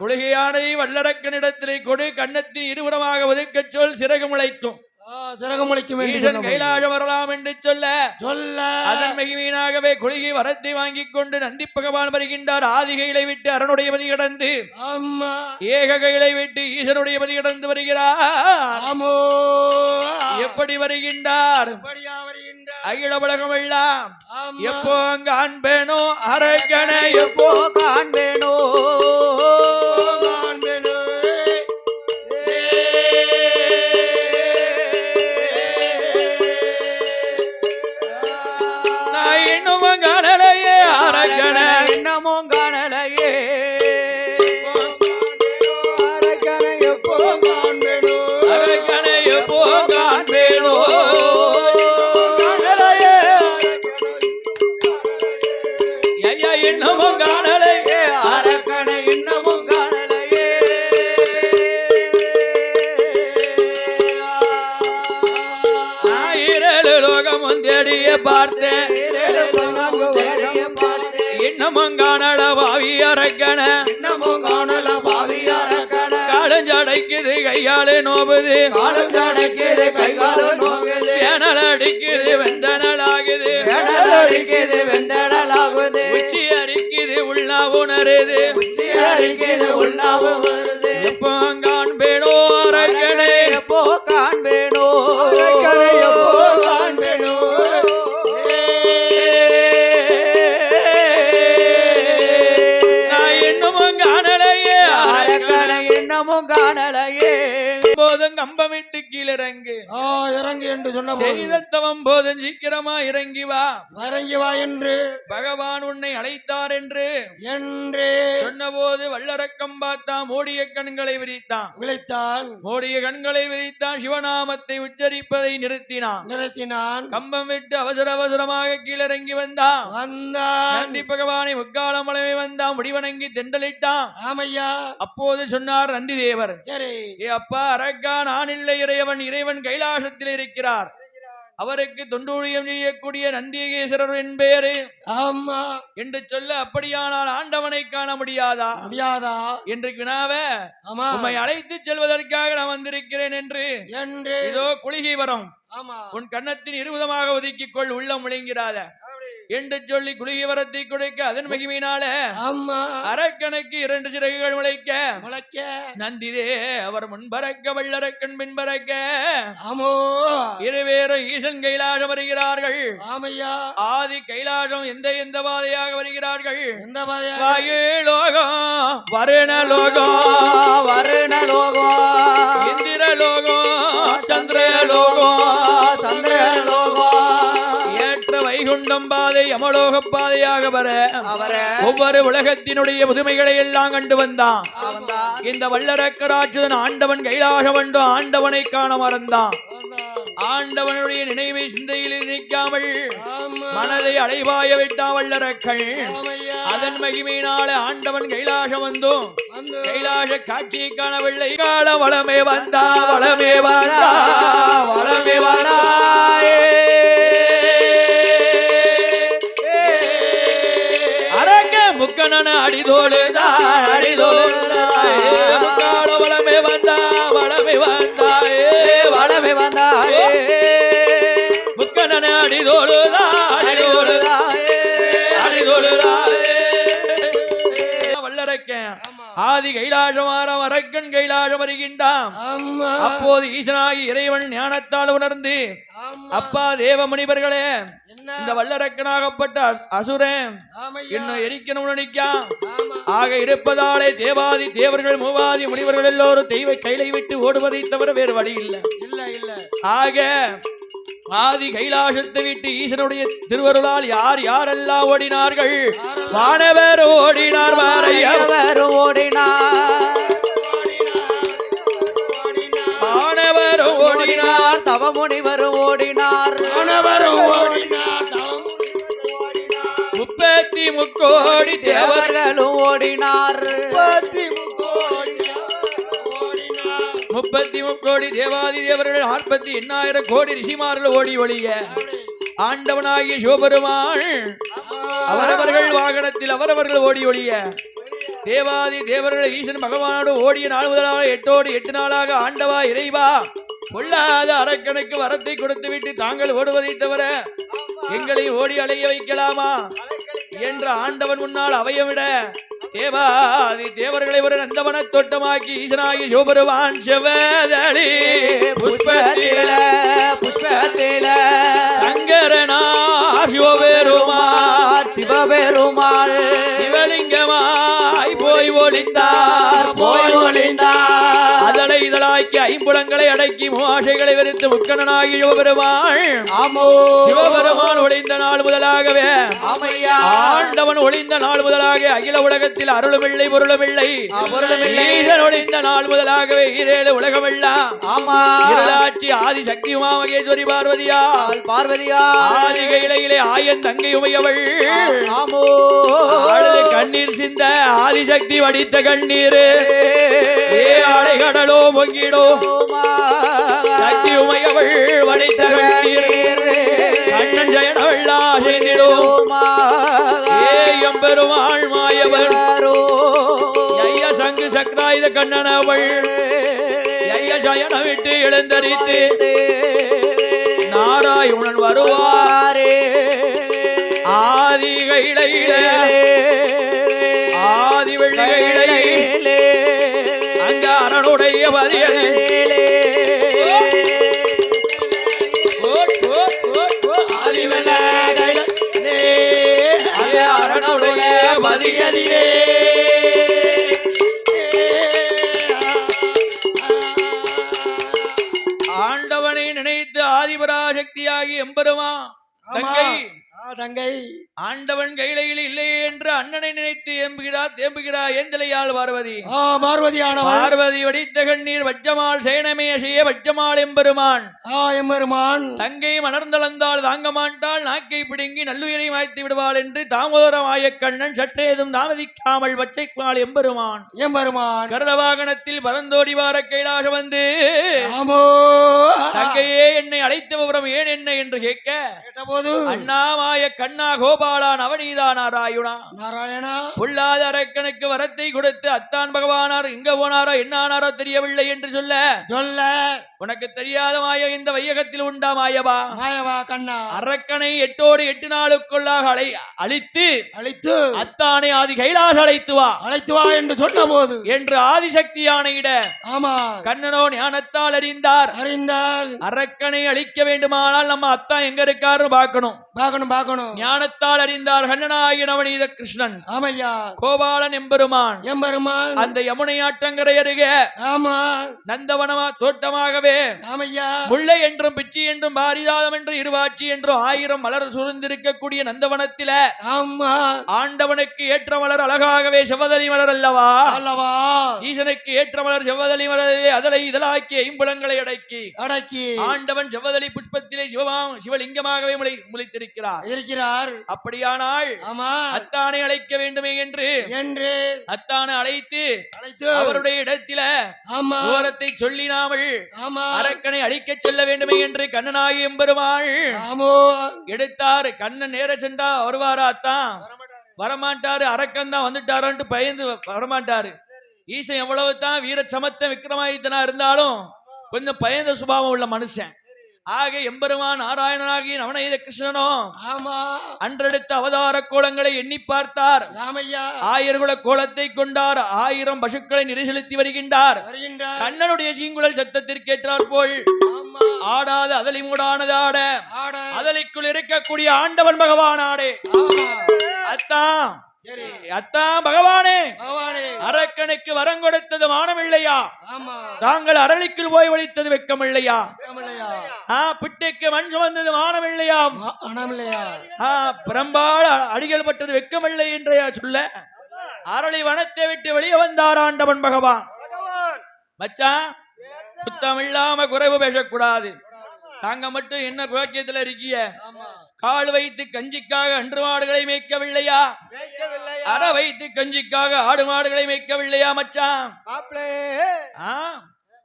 குளிகையானை வல்லரக்கனிடத்திலே கொடு கன்னத்தின் இருபுறமாக ஒதுக்கச் சொல் சிறகு முளைக்கும் சிறகம் முளைக்கும் என்று ஈசன் சொன்ன போது. கைலாசம் வரலாம் என்று சொல்ல சொல்ல அதன் மகிமையினாகவே குளிகை வரத்தை வாங்கிக் கொண்டு நந்தி பகவான் வருகின்றார் ஆதிகைகளை விட்டு அரணுடைய பதி கடந்து ஆமா ஏக கைகளை விட்டு ஈசனுடைய பதி கடந்து வருகிறார் ஆமோ எப்படி வருகின்றார் எப்படியா வருகின்றார் அகில உலகம் எல்லாம் ஆமா எப்போ அங்க அன்பேனோ அரக்கனை எப்போ காண்பேனோ காண்பேனோ. நான் இன்னும் காணலையே அரக்கனை இன்னமும் காணலையே அரக்கனை எப்போ காண்பேனோ அரக்கனை எப்போ காண்பேனோ காணலையே ஐயா இன்னமும் காணலையே அரக்கனை இன்னமும் காணலையே ஆயிரேழு லோகமும் தேடிய பார்த்தேன் தேடிய பார்த்தேன் இன்னமும் காணல பாவி அரக்கன இன்னமும் காணல பாவி அரக்கனை காலஞ்சடைக்குது கையாளு நோபுது காலம் ஜடைக்குது கைகாலம் நோகுது வேனல் அடிக்குது வெந்தனல் ஆகுது கடல் அடிக்குது வெந்தடலாகுது உச்சி அரிக்குது உள்ளா உணருது உச்சி அரிக்குது உள்ளாவும் வருது எப்போ காண்பேனோ அரக்கனை எப்போ காண்பேனோ அரக்கனை எப்போ காண்பேனோ நான் இன்னமும் காணலையே அரக்கனை இன்னமும் காணலையே. போதும் கம்பமிட்டு கீழிறங்கு இறங்கு என்று சொன்ன போது செய்தத்தவம் போதும் சீக்கிரமா இறங்கி வா இறங்கி வா என்று பகவான் உன்னை அழைத்தார் என்று என்று சொன்னபோது வல்லரக்கம் பார்த்தான் மூடிய கண்களை விரித்தான் விளைத்தான் மூடிய கண்களை விரித்தான் சிவநாமத்தை உச்சரிப்பதை நிறுத்தினான் நிறுத்தினான் கம்பம் விட்டு அவசரமாக கீழிறங்கி வந்தான் வந்தான் நந்தி பகவானை முக்காலம் மலமே வந்தான் முடிவணங்கி தெண்டலிட்டான் ஆமையா அப்போது சொன்னார் நந்தி தேவர் சரி ஏ அப்பா அரக்கா நான் இல்லை இறைவன் கைலாசத்தில் இருக்கிறார் அவருக்கு தொண்டூழியம் செய்யக்கூடிய நந்திகேஸ்வரர் என்பேரு ஆமா என்று சொல்ல அப்படியானால் ஆண்டவனை காண முடியாதா முடியாதா என்று வினாவ ஆமா உம்மை அழைத்து செல்வதற்காக நான் வந்திருக்கிறேன் என்று என்று இதோ குளிகை வரும் ஆமா உன் கன்னத்தின் இருபதமாக ஒதுக்கிக் கொள் உள்ளம் முழங்கிறாத என்று சொல்லி குளிகை வரத்தை கொடுக்க அதன் மகிமையினால ஆமா அரக்கனுக்கு 2 சிறகுகள் முளைக்க முளைக்க நந்திதே அவர் முன்பறக்க வல்லரக்கன் பின்பறக்க ஆமோ இருவேறும் ஈசன் கைலாசம் வருகிறார்கள் ஆமையா ஆதி கைலாசம் எந்த பாதையாக வருகிறார்கள் எந்த பாதையா வாயு லோகம் வருண லோகம் வருண லோகம் இந்திர லோகம் சந்திர லோகம் சந்திர லோகம் ஏற்ற வைகுண்டம் பாதை அமலோக பாதையாக வர அவரை ஒவ்வொரு உலகத்தினுடைய புதுமைகளை எல்லாம் கண்டு வந்தான் அவன்தான் இந்த வல்லரக்கராட்சதன் ஆண்டவன் கைலாசம் வந்து ஆண்டவனை காண மறந்தான் ஆண்டவனுடைய நினைவை சிந்தையில் நிற்காமல் ஆமா மனதை அலைவாய விட்டான் வல்லரக்கள் ஆமையா அதன் மகிமையினால ஆண்டவன் கைலாசம் வந்தோம் வந்து கைலாச காட்சியை காணவில்லை கால வளமே வந்தா வளமே வந்தா வளமே வந்தாயே அரங்க முக்கணன அடிதோடுதான் அடிதோடுதாயே முக்கால வளமே வந்தா வளமே வந்தாயே வளமை வந்தாயே முக்கணன அடிதோடுதா அடிதோடுதா அடிதோடுதாயே வல்லரக்கேன் ஆமா ஆதி கைலாசமாரம் அரக்கன் கைலாசம் வருகின்றான். ஆமா அப்போது ஈசனாகி இறைவன் ஞானத்தால் உணர்ந்து, ஆமா அப்பா தேவ முனிவர்களே, என்ன இந்த வல்லரக்கனாகப்பட்ட அசுரன் ஆமையா என்ன எரிக்கணும்னு நினைக்கான். ஆமா ஆக இருப்பதாலே தேவாதி தேவர்கள் மூவாதி முனிவர்கள் எல்லோரும் தெய்வ கைலை விட்டு ஓடுவதை தவிர வேறு வழி இல்லை. இல்ல இல்ல ஆக ஆதி கைலாசத்தை விட்டு ஈசனுடைய திருவருளால் யார் யாரெல்லாம் ஓடினார்கள்? வானவர் ஓடினார், மாறையவர் ஓடினார், வானவர் ஓடினார், தவமுனிவர் ஓடினார், மாணவரும் ஓடினார், முப்பத்தி முக்கோடி தேவர், தேவர்களும் ஓடினார், 33 கோடி தேவாதி தேவர்கள், 48,000 கோடி ரிஷிமார்கள் ஓடி ஒளிய ஆண்டவனாகிய சிவபெருமான் அவரவர்கள் வாகனத்தில் அவரவர்கள் ஓடி ஒளிய தேவாதி தேவர்கள் ஈசன் பகவானோடு ஓடிய நாள் முதலாக 8 நாளாக ஆண்டவா இறைவா பொல்லாத அரக்கனுக்கு வரத்தை கொடுத்து விட்டு தாங்கள் ஓடுவதை தவிர எங்களை ஓடி அடைய வைக்கலாமா என்ற ஆண்டவன் முன்னால் அவையவிட தேவாதி தேவர்களை ஒரு நந்தவன தோட்டமாக்கி ஈசனாகி சிவபெருமான் செவதளி புஷ்பத்தில புஷ்பத்தில சங்கரனார் சிவபெருமான் சிவபெருமாள் சிவலிங்கமாய் போய் ஒளிந்தார், போய் ஒளிந்தார், அதலை இதழாக்கி ஐம்புலங்களை அடக்கி மூவாசைகளை வெறுத்து முக்கணனாகி சிவபெருமான் ஆமோ சிவபெருமான் ஒளிந்த நாள் முதலாகவே ஆமையா ஆண்டவன் ஒளிந்த நாள் முதலாக அகில உலகத்தில் அருளுமில்லை பொருளுமில்லை, ஈசன் ஒளிந்த நாள் முதலாகவே ஈரேழு உலகமெல்லாம் ஆமா இருளாட்சி ஆதி சக்தி உமா மகேஸ்வரி பார்வதியா பார்வதியா ஆதி கையிலே ஆயன் தங்கை உமையவள் ஆமோ ஆளு கண்ணீர் சிந்த ஆதிசக்தி வடித்த கண்ணீர் ஏ ஆலை கடலோ பொங்கிடோ சக்தி உமையவள் வடித்த கண்ணீர் கண்ணன் ஜயனவள்ளா செய்திடோ ஏ எம்பெருமாள் மாயவள் ஐய சங்கு சக்ராயுத கண்ணனவள் ஐய சயன விட்டு எழுந்தரித்து நாராயணன் வருவாரே ஆதி கையிலே ஆதி வெள்ளிகையிலே அங்க அரணுடைய பதியலே ஆதி வெள்ளிகையிலே அரணுடைய பதியலே ஆண்டவனை நினைத்து ஆதிபராசக்தியாகி எம்பெருமா தங்கை தங்கை ஆண்டவன் கையிலையில் இல்லையே என்று அண்ணனை நினைத்து தேம்புகிறார் ஏந்தலையாள் பார்வதி. பார்வதியானவள் பார்வதி வடித்த கண்ணீர் வச்சமாள் சேனமே செய்ய வச்சமாள் எம்பெருமான் எம்பெருமான் தங்கை மலர்ந்தளந்தால் தாங்க மாட்டாள், நாக்கை பிடுங்கி நல்லுயிரை மாய்த்து விடுவாள் என்று தாமோதரமாய கண்ணன் சற்றேதும் தாமதிக்காமல் வச்சைக்குமாள் எம்பெருமான் எம்பெருமான் கருட வாகனத்தில் பரந்தோடி வார கைலாசம் வந்து ஆமோ தங்கையே என்னை அழைத்த விவரம் ஏன் என்ன என்று கேட்க கேட்டபோது அண்ணாமாய கண்ணா கோபாலா நவநீதா நாராயணா நாராயணா பொல்லாத அரக்கனுக்கு வரத்தை கொடுத்து அத்தான் பகவானார் எங்க போனாரோ என்ன ஆனாரோ தெரியவில்லை என்று சொல்ல உனக்கு தெரியாத மாய இந்த வையகத்தில் உண்டா மாயவா மாயவா கண்ணா அரக்கனை 8 நாளுக்குள்ளாக அழித்து அத்தானை ஆதி கைலாச அழைத்து வா என்று சொன்ன போது என்று ஆதிசக்தி ஆணையிட ஆமா கண்ணனோ ஞானத்தால் அறிந்தார் அரக்கனை அழிக்க வேண்டுமானால் நம்ம அத்தான் எங்க இருக்காருன்னு பார்க்கணும் ஞானத்தால் அறிந்தார் கண்ணனாகிய நவநீத கிருஷ்ணன் ஆமையா கோபாலன் எம்பெருமான் அந்த யமுனை ஆற்றங்கரை அருகே நந்தவனமா தோட்டமாகவே முல்லை என்றும் பிச்சி என்றும் பாரிதாதம் என்று இருவாட்சி என்றும் 1000 மலர் சுருந்திருக்கக்கூடிய நந்தவனத்தில ஆண்டவனுக்கு ஏற்ற மலர் அழகாகவே செவ்வதலி மலர் அல்லவா ஈசனுக்கு ஏற்ற மலர் செவ்வதலி மலரிலே அதலை இதழாக்கி ஐம்புலங்களை அடக்கி ஆண்டவன் செவ்வதலி புஷ்பத்திலே சிவலிங்கமாகவே முளைத்திருக்கிறார். அப்படியானால் அத்தானை அழைக்க வேண்டுமே என்று அத்தானை அழைத்து அவருடைய இடத்தில ஓரத்தை சொல்லினாமல் அரக்கனை அழிக்க செல்ல வேண்டுமே என்று கண்ணனாகி எம்பெருமாள் எடுத்தார். கண்ணன் நேர சென்றா வருவாரா? அத்தான் வரமாட்டாரு. அரக்கன் தான் வந்துட்டாரு பயந்து வரமாட்டாரு. ஈசன் எவ்வளவு தான் வீர சமத்த விக்ரமாதித்தனா இருந்தாலும் கொஞ்சம் பயந்த சுபாவம் உள்ள மனுஷன். ஆக எம்பெருமான் நாராயணனாகி நவநீத கிருஷ்ணனோ ஆமா அன்றெடுத்த அவதார கோலங்களை எண்ணி பார்த்தார். ராமையா 1000 குல கோலத்தை கொண்டார். 1000 பசுக்களை நிறை வருகின்றார். வருகின்றார். கண்ணனுடைய சீங்குழல் சத்தத்திற்கேற்றார் போல் ஆமா ஆடாத அதலி மூடானது ஆட, ஆட அதலைக்குள் இருக்கக்கூடிய ஆண்டவன் பகவான் ஆடே. ஆமா அத்தான் சரி அத்தான் பகவானே, பகவானே அரக்கனுக்கு வரம் கொடுத்தது மானமில்லையா? ஆமா தாங்கள் அரளிக்குள் போய் ஒழித்தது வெக்கமில்லையா? கமலையா பிட்டைக்கு மண் சுமந்தது மானமில்லையா? அனமில்லையா பிரம்பால் அடிகள் பட்டது வெக்கமில்லை என்றையா சொல்ல அரளி வனத்தை விட்டு வெளியே வந்தார் ஆண்டவன் பகவான். பகவான் மச்சான் சுத்தம் இல்லாம குறைவு பேசக்கூடாது. தாங்க மட்டும் என்ன குவாக்கியத்துல இருக்கிய? ஆமா கால் வைத்து கஞ்சிக்காக அன்று மாடுகளை மேய்க்கவில்லையா? கேட்கவில்லையா அற வைத்து கஞ்சிக்காக ஆடு மாடுகளை மேய்க்கவில்லையா மச்சான்? மாப்பிளே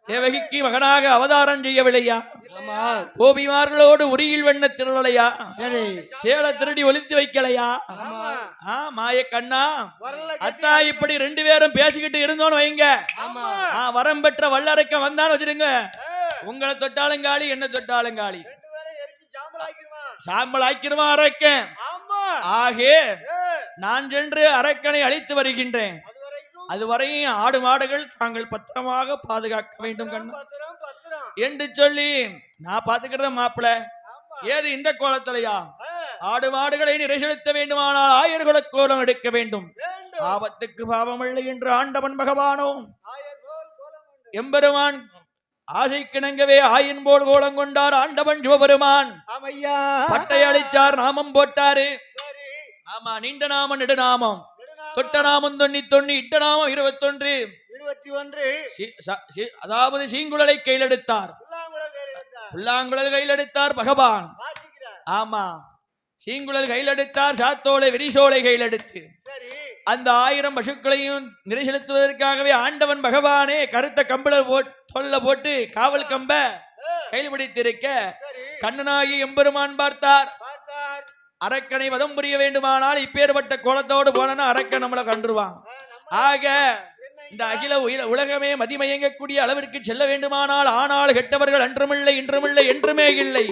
தேவகிக்கு மகனாக அவதாரம் செய்யவில்லையா? ஆமா கோபிமார்களோடு உரியில் வெண்ண திருளையா? சரி சேல திருடி ஒளித்து வைக்கலையா? ஆமா மாய கண்ணா வரல அத்தா இப்படி 2 பேரும் பேசிக்கிட்டு இருந்தோன்னு வைங்க. ஆமா வரம் பெற்ற வல்லரைக்க வந்தான்னு வச்சிருங்க. உங்களை தொட்டாலும் காலி, என்ன தொட்டாலும் காலி. 2 பேரை எரிச்சு சாம்பல் ஆக்கிடுவான். சாம்பல் ஆக்கிருமா அரக்கன். ஆமா ஆகே ஏய், நான் சென்று அரக்கனை அழைத்து வருகின்றேன். அதுவரைக்கும் அதுவரையும் ஆடு மாடுகள் தாங்கள் பத்திரமாக பாதுகாக்க வேண்டும் கண்ணா பத்திரம் பத்திரம் என்று சொல்லி நான் பாத்துக்கிறத மாப்பிள. ஆமா ஏது இந்த கோலத்திலையா? ஏய், ஆடு மாடுகளை நிறை செலுத்த வேண்டுமானால் 1000 குல கோலம் எடுக்க வேண்டும். வேண்டும் ஆபத்துக்கு பாவமில்லை என்று ஆண்டவன் பகவானோ ஆயர் போல் கோலம் உண்டு. எம்பெருமான் ஆசை கிணங்கவே ஆயின் போல் கோலம் கொண்டார் ஆண்டவன் சிவபெருமான். ஆமையா பட்டை அழிச்சார், நாமம் போட்டாரு. சரி ஆமா, நீண்ட நாமம் நெடுநாமம். நெடுநாள் தொட்ட நாமம் 91, இட்ட நாமம் 21. 21 அதாவது சீங்குழலை கையில் எடுத்தார், புல்லாங்குழல் கையில் எடுத்தார். புல்லாங்குழல் கையில் எடுத்தார் பகவான். வாசிக்கிறார். ஆமா, சீங்குழல் கையில் எடுத்தார், சாத்தோலை விரிசோலை கையில் எடுத்து சரி அந்த 1000 பசுக்களையும் நிறை செலுத்துவதற்காகவே ஆண்டவன் பகவானே கருத்த கம்பள சொல்ல போட்டு காவல் கம்ப கையில் பிடித்திருக்க சரி கண்ணனாகி எம்பெருமான் பார்த்தார். பார்த்தார். அரக்கனை வதம் புரிய வேண்டுமானால் இப்பேற்பட்ட கோலத்தோடு போனா அரக்கன் நம்மளை கண்டுருவான். ஆக இந்த அகில உலகமே மதிமயங்கக்கூடிய அளவிற்கு செல்ல வேண்டுமானால் ஆனால் கெட்டவர்கள் அன்றுமில்லை இன்றுமில்லை என்றுமே இல்லை.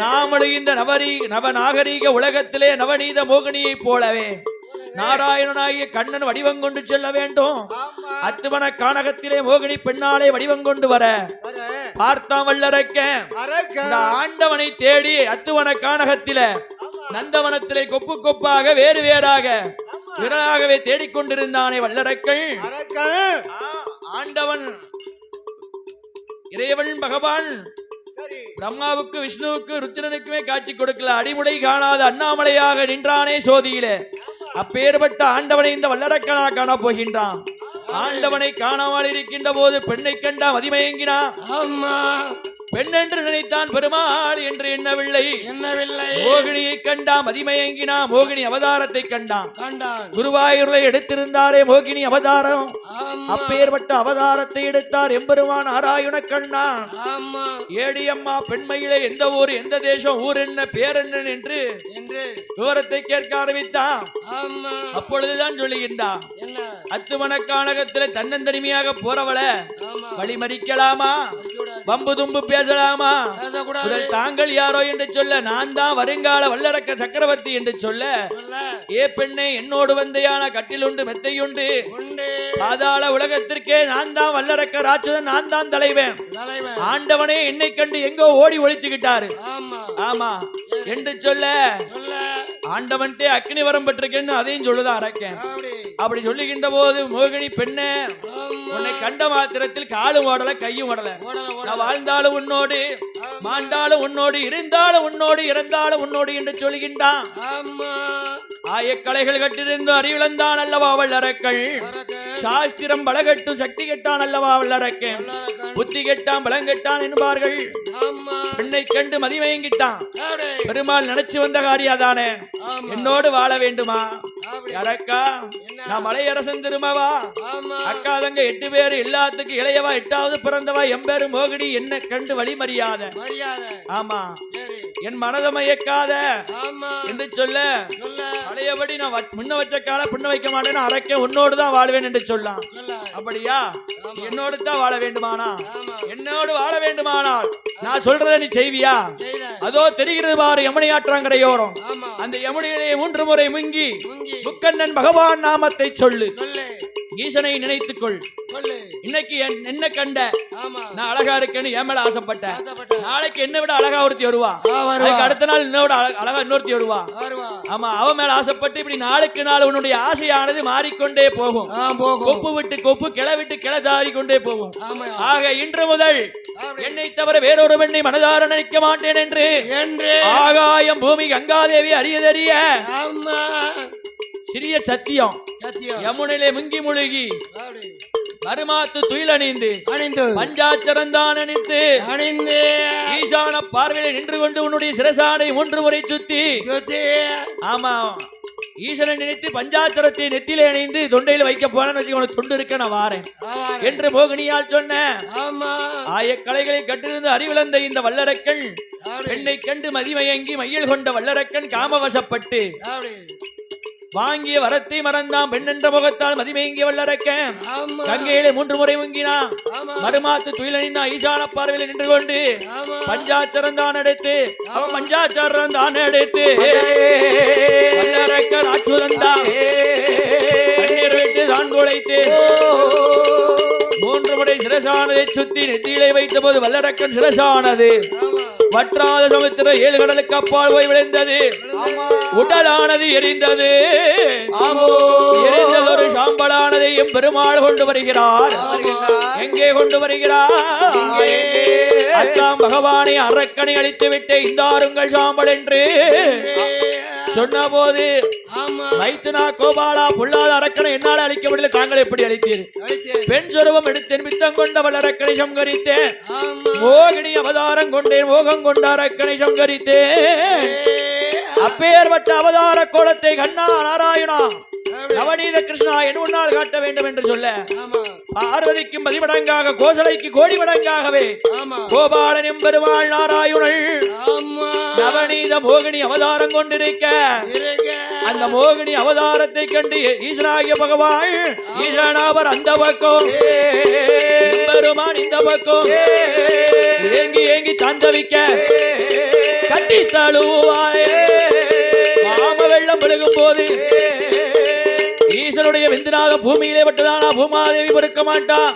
நாமளும் இந்த நவ நாகரீக உலகத்திலே நவநீத மோகினியை போலவே நாராயணனாகிய கண்ணன் வடிவம் கொண்டு செல்ல வேண்டும். ஆமா அத்துவன கானகத்திலே மோகினி பெண்ணாலே வடிவம் கொண்டு வர வர பார்த்தாம் வல்லரக்க அரக்க இந்த ஆண்டவனை தேடி அத்துவன கானகத்தில நந்தவனத்திலே கொப்பு கொப்பாக வேறு வேறாக விரலாகவே தேடிக்கொண்டிருந்தானே வல்லரக்கள். அரக்க ஆண்டவன் இறைவன் பகவான் சரி பிரம்மாவுக்கு விஷ்ணுவுக்கு ருத்திரனுக்குமே காட்சி கொடுக்கல. அடிமுடை காணாத அண்ணாமலையாக நின்றானே சோதியிலே. அப்பேற்பட்ட ஆண்டவனை இந்த வல்லரக்கனா காண போகின்றான். ஆண்டவனை காணாமல் இருக்கின்ற போது பெண்ணை கண்டா மதிமயங்கினான். ஆமா பெண் என்று நினைத்தான், பெருமாள் என்று எண்ணவில்லை. மோகினியை கண்டா மதிமயங்கினா. மோகினி அவதாரத்தை கண்டான். குருவாயூர்ல எடுத்திருந்தாரே மோகினி அவதாரம். அப்பேற்பட்ட அவதாரத்தை எடுத்தார் எம்பெருமான் நாராயண கண்ணான். ஏடியம்மா பெண்மையிலே எந்த ஊர், எந்த தேசம், ஊர் என்ன, பேர் என்ன என்று விவரத்தை கேட்க ஆரம்பித்தான். அப்பொழுதுதான் சொல்லுகின்றான், அத்துவன கானகத்திலே தன்னந்தனிமையாக போறவள வழி மறிக்கலாமா? பம்பு தும்பு பேசலாமா? தாங்கள் யாரோ என்று சொல்ல, நான் தான் வருங்கால வல்லரக்க சக்கரவர்த்தி என்று சொல்ல, ஏ பெண்ணை என்னோடு வந்தையான கட்டிலுண்டு மெத்தையுண்டு, பாதாள உலகத்திற்கே நான் தான் வல்லரக்க ராட்சதன், நான் தான் தலைவன். ஆண்டவனே என்னை கண்டு எங்கோ ஓடி ஒழித்துக்கிட்டாரு. ஆமா என்று சொல்ல, ஆண்டவன்ட்டே அக்னி வரம் பெற்றிருக்கேன்னு அதையும் சொல்லுதான் அரக்கன். அப்படி சொல்லுகின்ற போது மோகினி பெண்ணே, உன்னை கண்ட மாத்திரத்தில் காலும் ஓடல கையும் ஓடல. நான் வாழ்ந்தாலும் உன்னோடு, மாண்டாலும் உன்னோடு, இருந்தாலும் உன்னோடு, இறந்தாலும் உன்னோடு என்று சொல்லுகின்றான். ஆயக்கலைகள் கட்டிருந்து அறிவிழந்தான் அல்லவா வல்லரக்கள். சாஸ்திரம் பலகட்டும் சக்தி கெட்டான் அல்லவா வல்லரக்கன். புத்தி கெட்டான் பலம் கெட்டான் என்பார்கள். பெண்ணை கண்டு மதிமயங்கிட்டான். பெருமாள் நினைச்சு வந்த காரியாதானே, என்னோடு வாழ வேண்டுமா? அரக்கா, நான் மலையரசன் திருமவா, அக்கா தங்க 8 பேர் எல்லாத்துக்கும் இளையவா 8வது பிறந்தவா எம்பேரு மோகினி என்ன கண்டு வழி மரியாதை. ஆமா என் மனதை மயக்காத என்று சொல்ல பழையபடி நான் முன்ன வச்ச கால பின்ன வைக்க மாட்டேன்னு அரைக்க உன்னோடு தான் வாழ்வேன் என்று சொல்லலாம். அப்படியா? என்னோடு தான் வாழ வேண்டுமானா என்னோடு வாழ வேண்டுமானால் நான் சொல்றத நீ செய்வியா? அதோ தெரிகிறது பாரு யமுனை ஆற்றங்கரையோரம். அந்த யமுனையிலே 3 முறை முங்கி முக்கண்ணன் பகவான் நாமத்தை சொல்லு. ஈசனை நினைத்துக்கொள். இன்னைக்கு என்ன கண்ட நான் அழகா இருக்கேன்னு என் மேல ஆசைப்பட்டேன். நாளைக்கு என்ன விட அழகா ஒருத்தி வருவா. அதுக்கு அடுத்த நாள் என்னோட அழகா இன்னொருத்தி வருவா. ஆமா அவ மேல ஆசைப்பட்டு இப்படி நாளுக்கு நாள் உன்னுடைய ஆசையானது மாறிக்கொண்டே போகும். கொப்பு விட்டு கொப்பு கிளை விட்டு கிளை தாரி கொண்டே போகும். ஆக இன்று முதல் என்னை தவிர வேறொரு பெண்ணை மனதார நினைக்க மாட்டேன் என்று ஆகாயம் பூமி கங்காதேவி அறியதறிய சிறிய சத்தியம் யமுனையிலே முங்கி முழுகி மருமாத்து துயில் அணிந்து பஞ்சாச்சரந்தான் அணிந்து ஈசான பார்வையில நின்று கொண்டு உன்னுடைய சிரசானை 3 முறை சுத்தி ஆமா ஈசனை நினைத்து பஞ்சாச்சரத்தை நெத்திலே அணிந்து தொண்டையில வைக்க போனேன்னு வச்சு உனக்கு தொண்டு இருக்க நான் வாரேன் என்று மோகினியால் சொன்ன ஆயக்கலைகளை கட்டிருந்து அறிவிழந்த இந்த வல்லரக்கன் பெண்ணை கண்டு மதிமயங்கி மையில் கொண்ட வல்லரக்கன் காமவசப்பட்டு வாங்கிய வரத்தை மறந்தான். பெண் என்ற முகத்தால் மதிமயங்கிய வல்லரக்கன் கங்கையிலே 3 முறை முங்கினான். மறுமாத்து துயிலணிந்தா ஈசான பார்வையில் நின்று கொண்டு பஞ்சாச்சரந்தான் எடுத்து அவன் பஞ்சாச்சரந்தான் எடுத்து வல்லரக்கன் ஆச்சுதந்தான் கண்ணீர் விட்டு தான் குழைத்து 3 முறை சிரசானதை சுத்தி நெத்தியிலே வைத்த போது வல்லரக்கன் சிரசானது வற்றாத சமுத்திர 7 கடலுக்கு அப்பால் போய் விளைந்தது. உடலானது எரிந்தது. எரிந்தது ஒரு சாம்பலானதை பெருமாள் கொண்டு வருகிறார். எங்கே கொண்டு வருகிறார்? அத்தாம் பகவானை அரக்கனை அழித்து விட்டு இந்தாருங்கள் சாம்பல் என்று சொன்ன போது மைத்துனா கோபாலா பொல்லாத அரக்கனை என்னால் அழிக்க முடியல, தாங்கள் எப்படி அழித்தீர்? பெண் சொருவம் எடுத்தேன், மித்தம் கொண்ட வல்லரக்கனை சங்கரித்தேன், மோகினி அவதாரம் கொண்டேன், மோகம் கொண்ட அரக்கனை சங்கரித்தேன். அப்பேற்பட்ட அவதார கோலத்தை கண்ணா நாராயணா நவநீத கிருஷ்ணா என் முன்னால் காட்ட வேண்டும் என்று சொல்ல பார்வதிக்கும் 10 மடங்காக கோசலைக்கு கோடி மடங்காகவே கோபாலன் எம்பெருமாள் நாராயணன் நவநீத மோகினி அவதாரம் கொண்டிருக்க அந்த மோகினி அவதாரத்தை கண்டு ஈசனாகிய பகவான் ஈசனாவர் அந்த பக்கம் பெருமான் இந்த பக்கம் ஏங்கி ஏங்கி தாண்டவிக்க கட்டி தழுவாய் காம வெள்ளம் விழுகும் போது ஈசனுடைய விந்துனாக பூமியிலே பட்டதானா பூமாதேவி பொறுக்க மாட்டான்,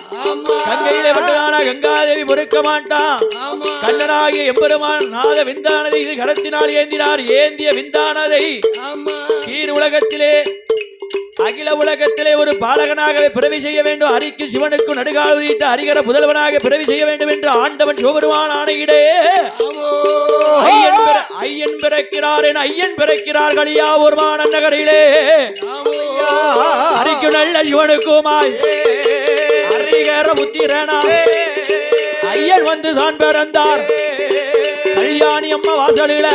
கங்கையிலே பட்டதானா கங்காதேவி பொறுக்க மாட்டான். கண்ணனாகிய எம்பெருமான் நாத விந்தானதை இது கரத்தினால் ஏந்தினார். ஏந்திய விந்தானதை கீழ் உலகத்திலே அகில உலகத்திலே ஒரு பாலகனாகவே பிறவி செய்ய வேண்டும். ஹரிக்கு சிவனுக்கும் நடுகால் உதித்த ஹரிகர புதல்வனாக பிறவி செய்ய வேண்டும் என்று ஆண்டவன் சிவபெருமான் ஆணையிடே ஐயன் பிறக்கிறார் என ஐயன் பிறக்கிறார் களியாவூர் மாநகரிலே. ஹரிக்கு நல்ல சிவனுக்குமாய் ஹரிகர புத்திரனா ஐயன் வந்து தான் பிறந்தார். கல்யாணி அம்மா வாசலில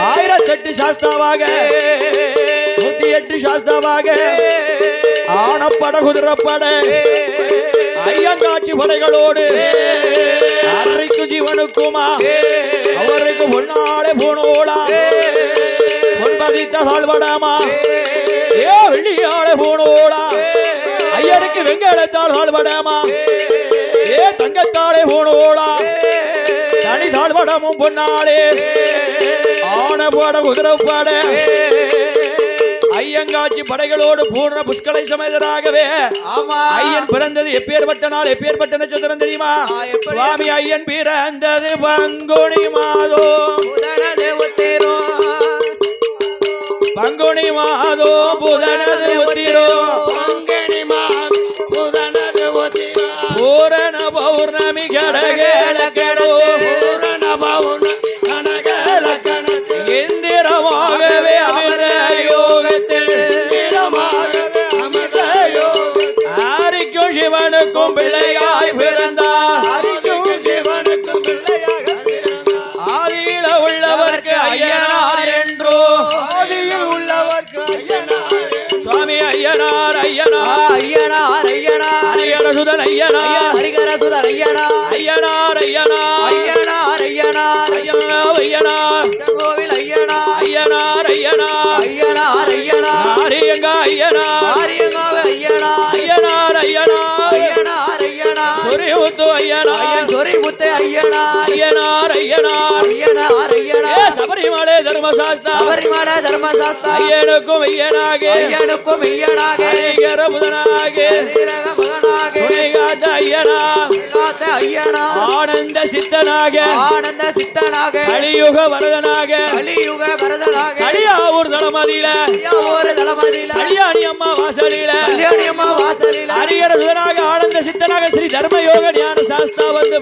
1008 சாஸ்தாவாக 108 சாஸ்தாவாக ஆனப்பட குதிரப்பட ஐயங்காட்சி படைகளோடு அறைக்கு ஜீவனுக்குமா அவருக்கு பொன்னாளே போனோடா பொன்பதித்த சால்படாமா ஏ வெள்ளியாளே போனோடா ஐயருக்கு வெங்கடத்தால் சால்படாமா ஏ தங்கத்தாளே போனோடா தனி சால்படமும் பொன்னாளே ஆனப்பட குதிரப்பட ஐயங்காட்சி படைகளோடு பூர்ண புஷ்கலை சமேதராகவே ஐயன் பிறந்தது எப்பேற்பட்ட நாள் எப்பேற்பட்ட நட்சத்திரம் தெரியுமா? சுவாமி ஐயன் பிறந்தது பங்குனி மாதம் பங்குனி மாதம் புதனது உத்திரோ பூரண பௌர்ணமி கடகேளோ இந்திரமாகவே அமிர்த யோகத்தில் ஹரிக்கும் சிவனுக்கும் பிள்ளையாய் பிறந்தார். ஆதியில உள்ளவர்க்கு ஐயனார் என்றோ சுவாமி ஐயனார் ஐயனார் சுதன் ஐயனார் ஹரிகர சுதர் ஐயனார் ஐயனார் ஐயனார் ஐயனார் ஐயனார் ஐயனார் ஐயனார் கோவில் ஐயனார் ஐயனார் ஐயனார் ஐயனார் ஐயனார் ஆரியங்க ஐயனார் ஆரியங்காவ ஐயனார் ஐயனார் ஐயனார் ஐயனார் ஐயனார் சொரிமுத்து ஐயனார் சொரிமுத்து ஐயனார் ஐயனார் ஐயனார் ஐயனார் ஐயனார் சபரிமலை தர்மசாஸ்தா சபரிமலை தர்மசாஸ்தா ஐயனுக்கும் ஐயனாக ஐயனுக்கும் ஐயனாக ஹரிகர முதனாக ஹரிரக மகனாக துணை காத்த ஐயனா காத்த ஐயனார் ஆனந்த சித்தனாக ஆனந்த சித்தனாக கலியுக வரதனாக கலியுக வரதனாக கலியாவூர் தளமதியில ஒரு தளமதியில கல்யாணி அம்மா வாசலில கல்யாணி அம்மா வாசலில ஹரிகர சுதனாக ஆனந்த சித்தனாக ஸ்ரீ தர்மயோக ஞான சாஸ்தா வந்து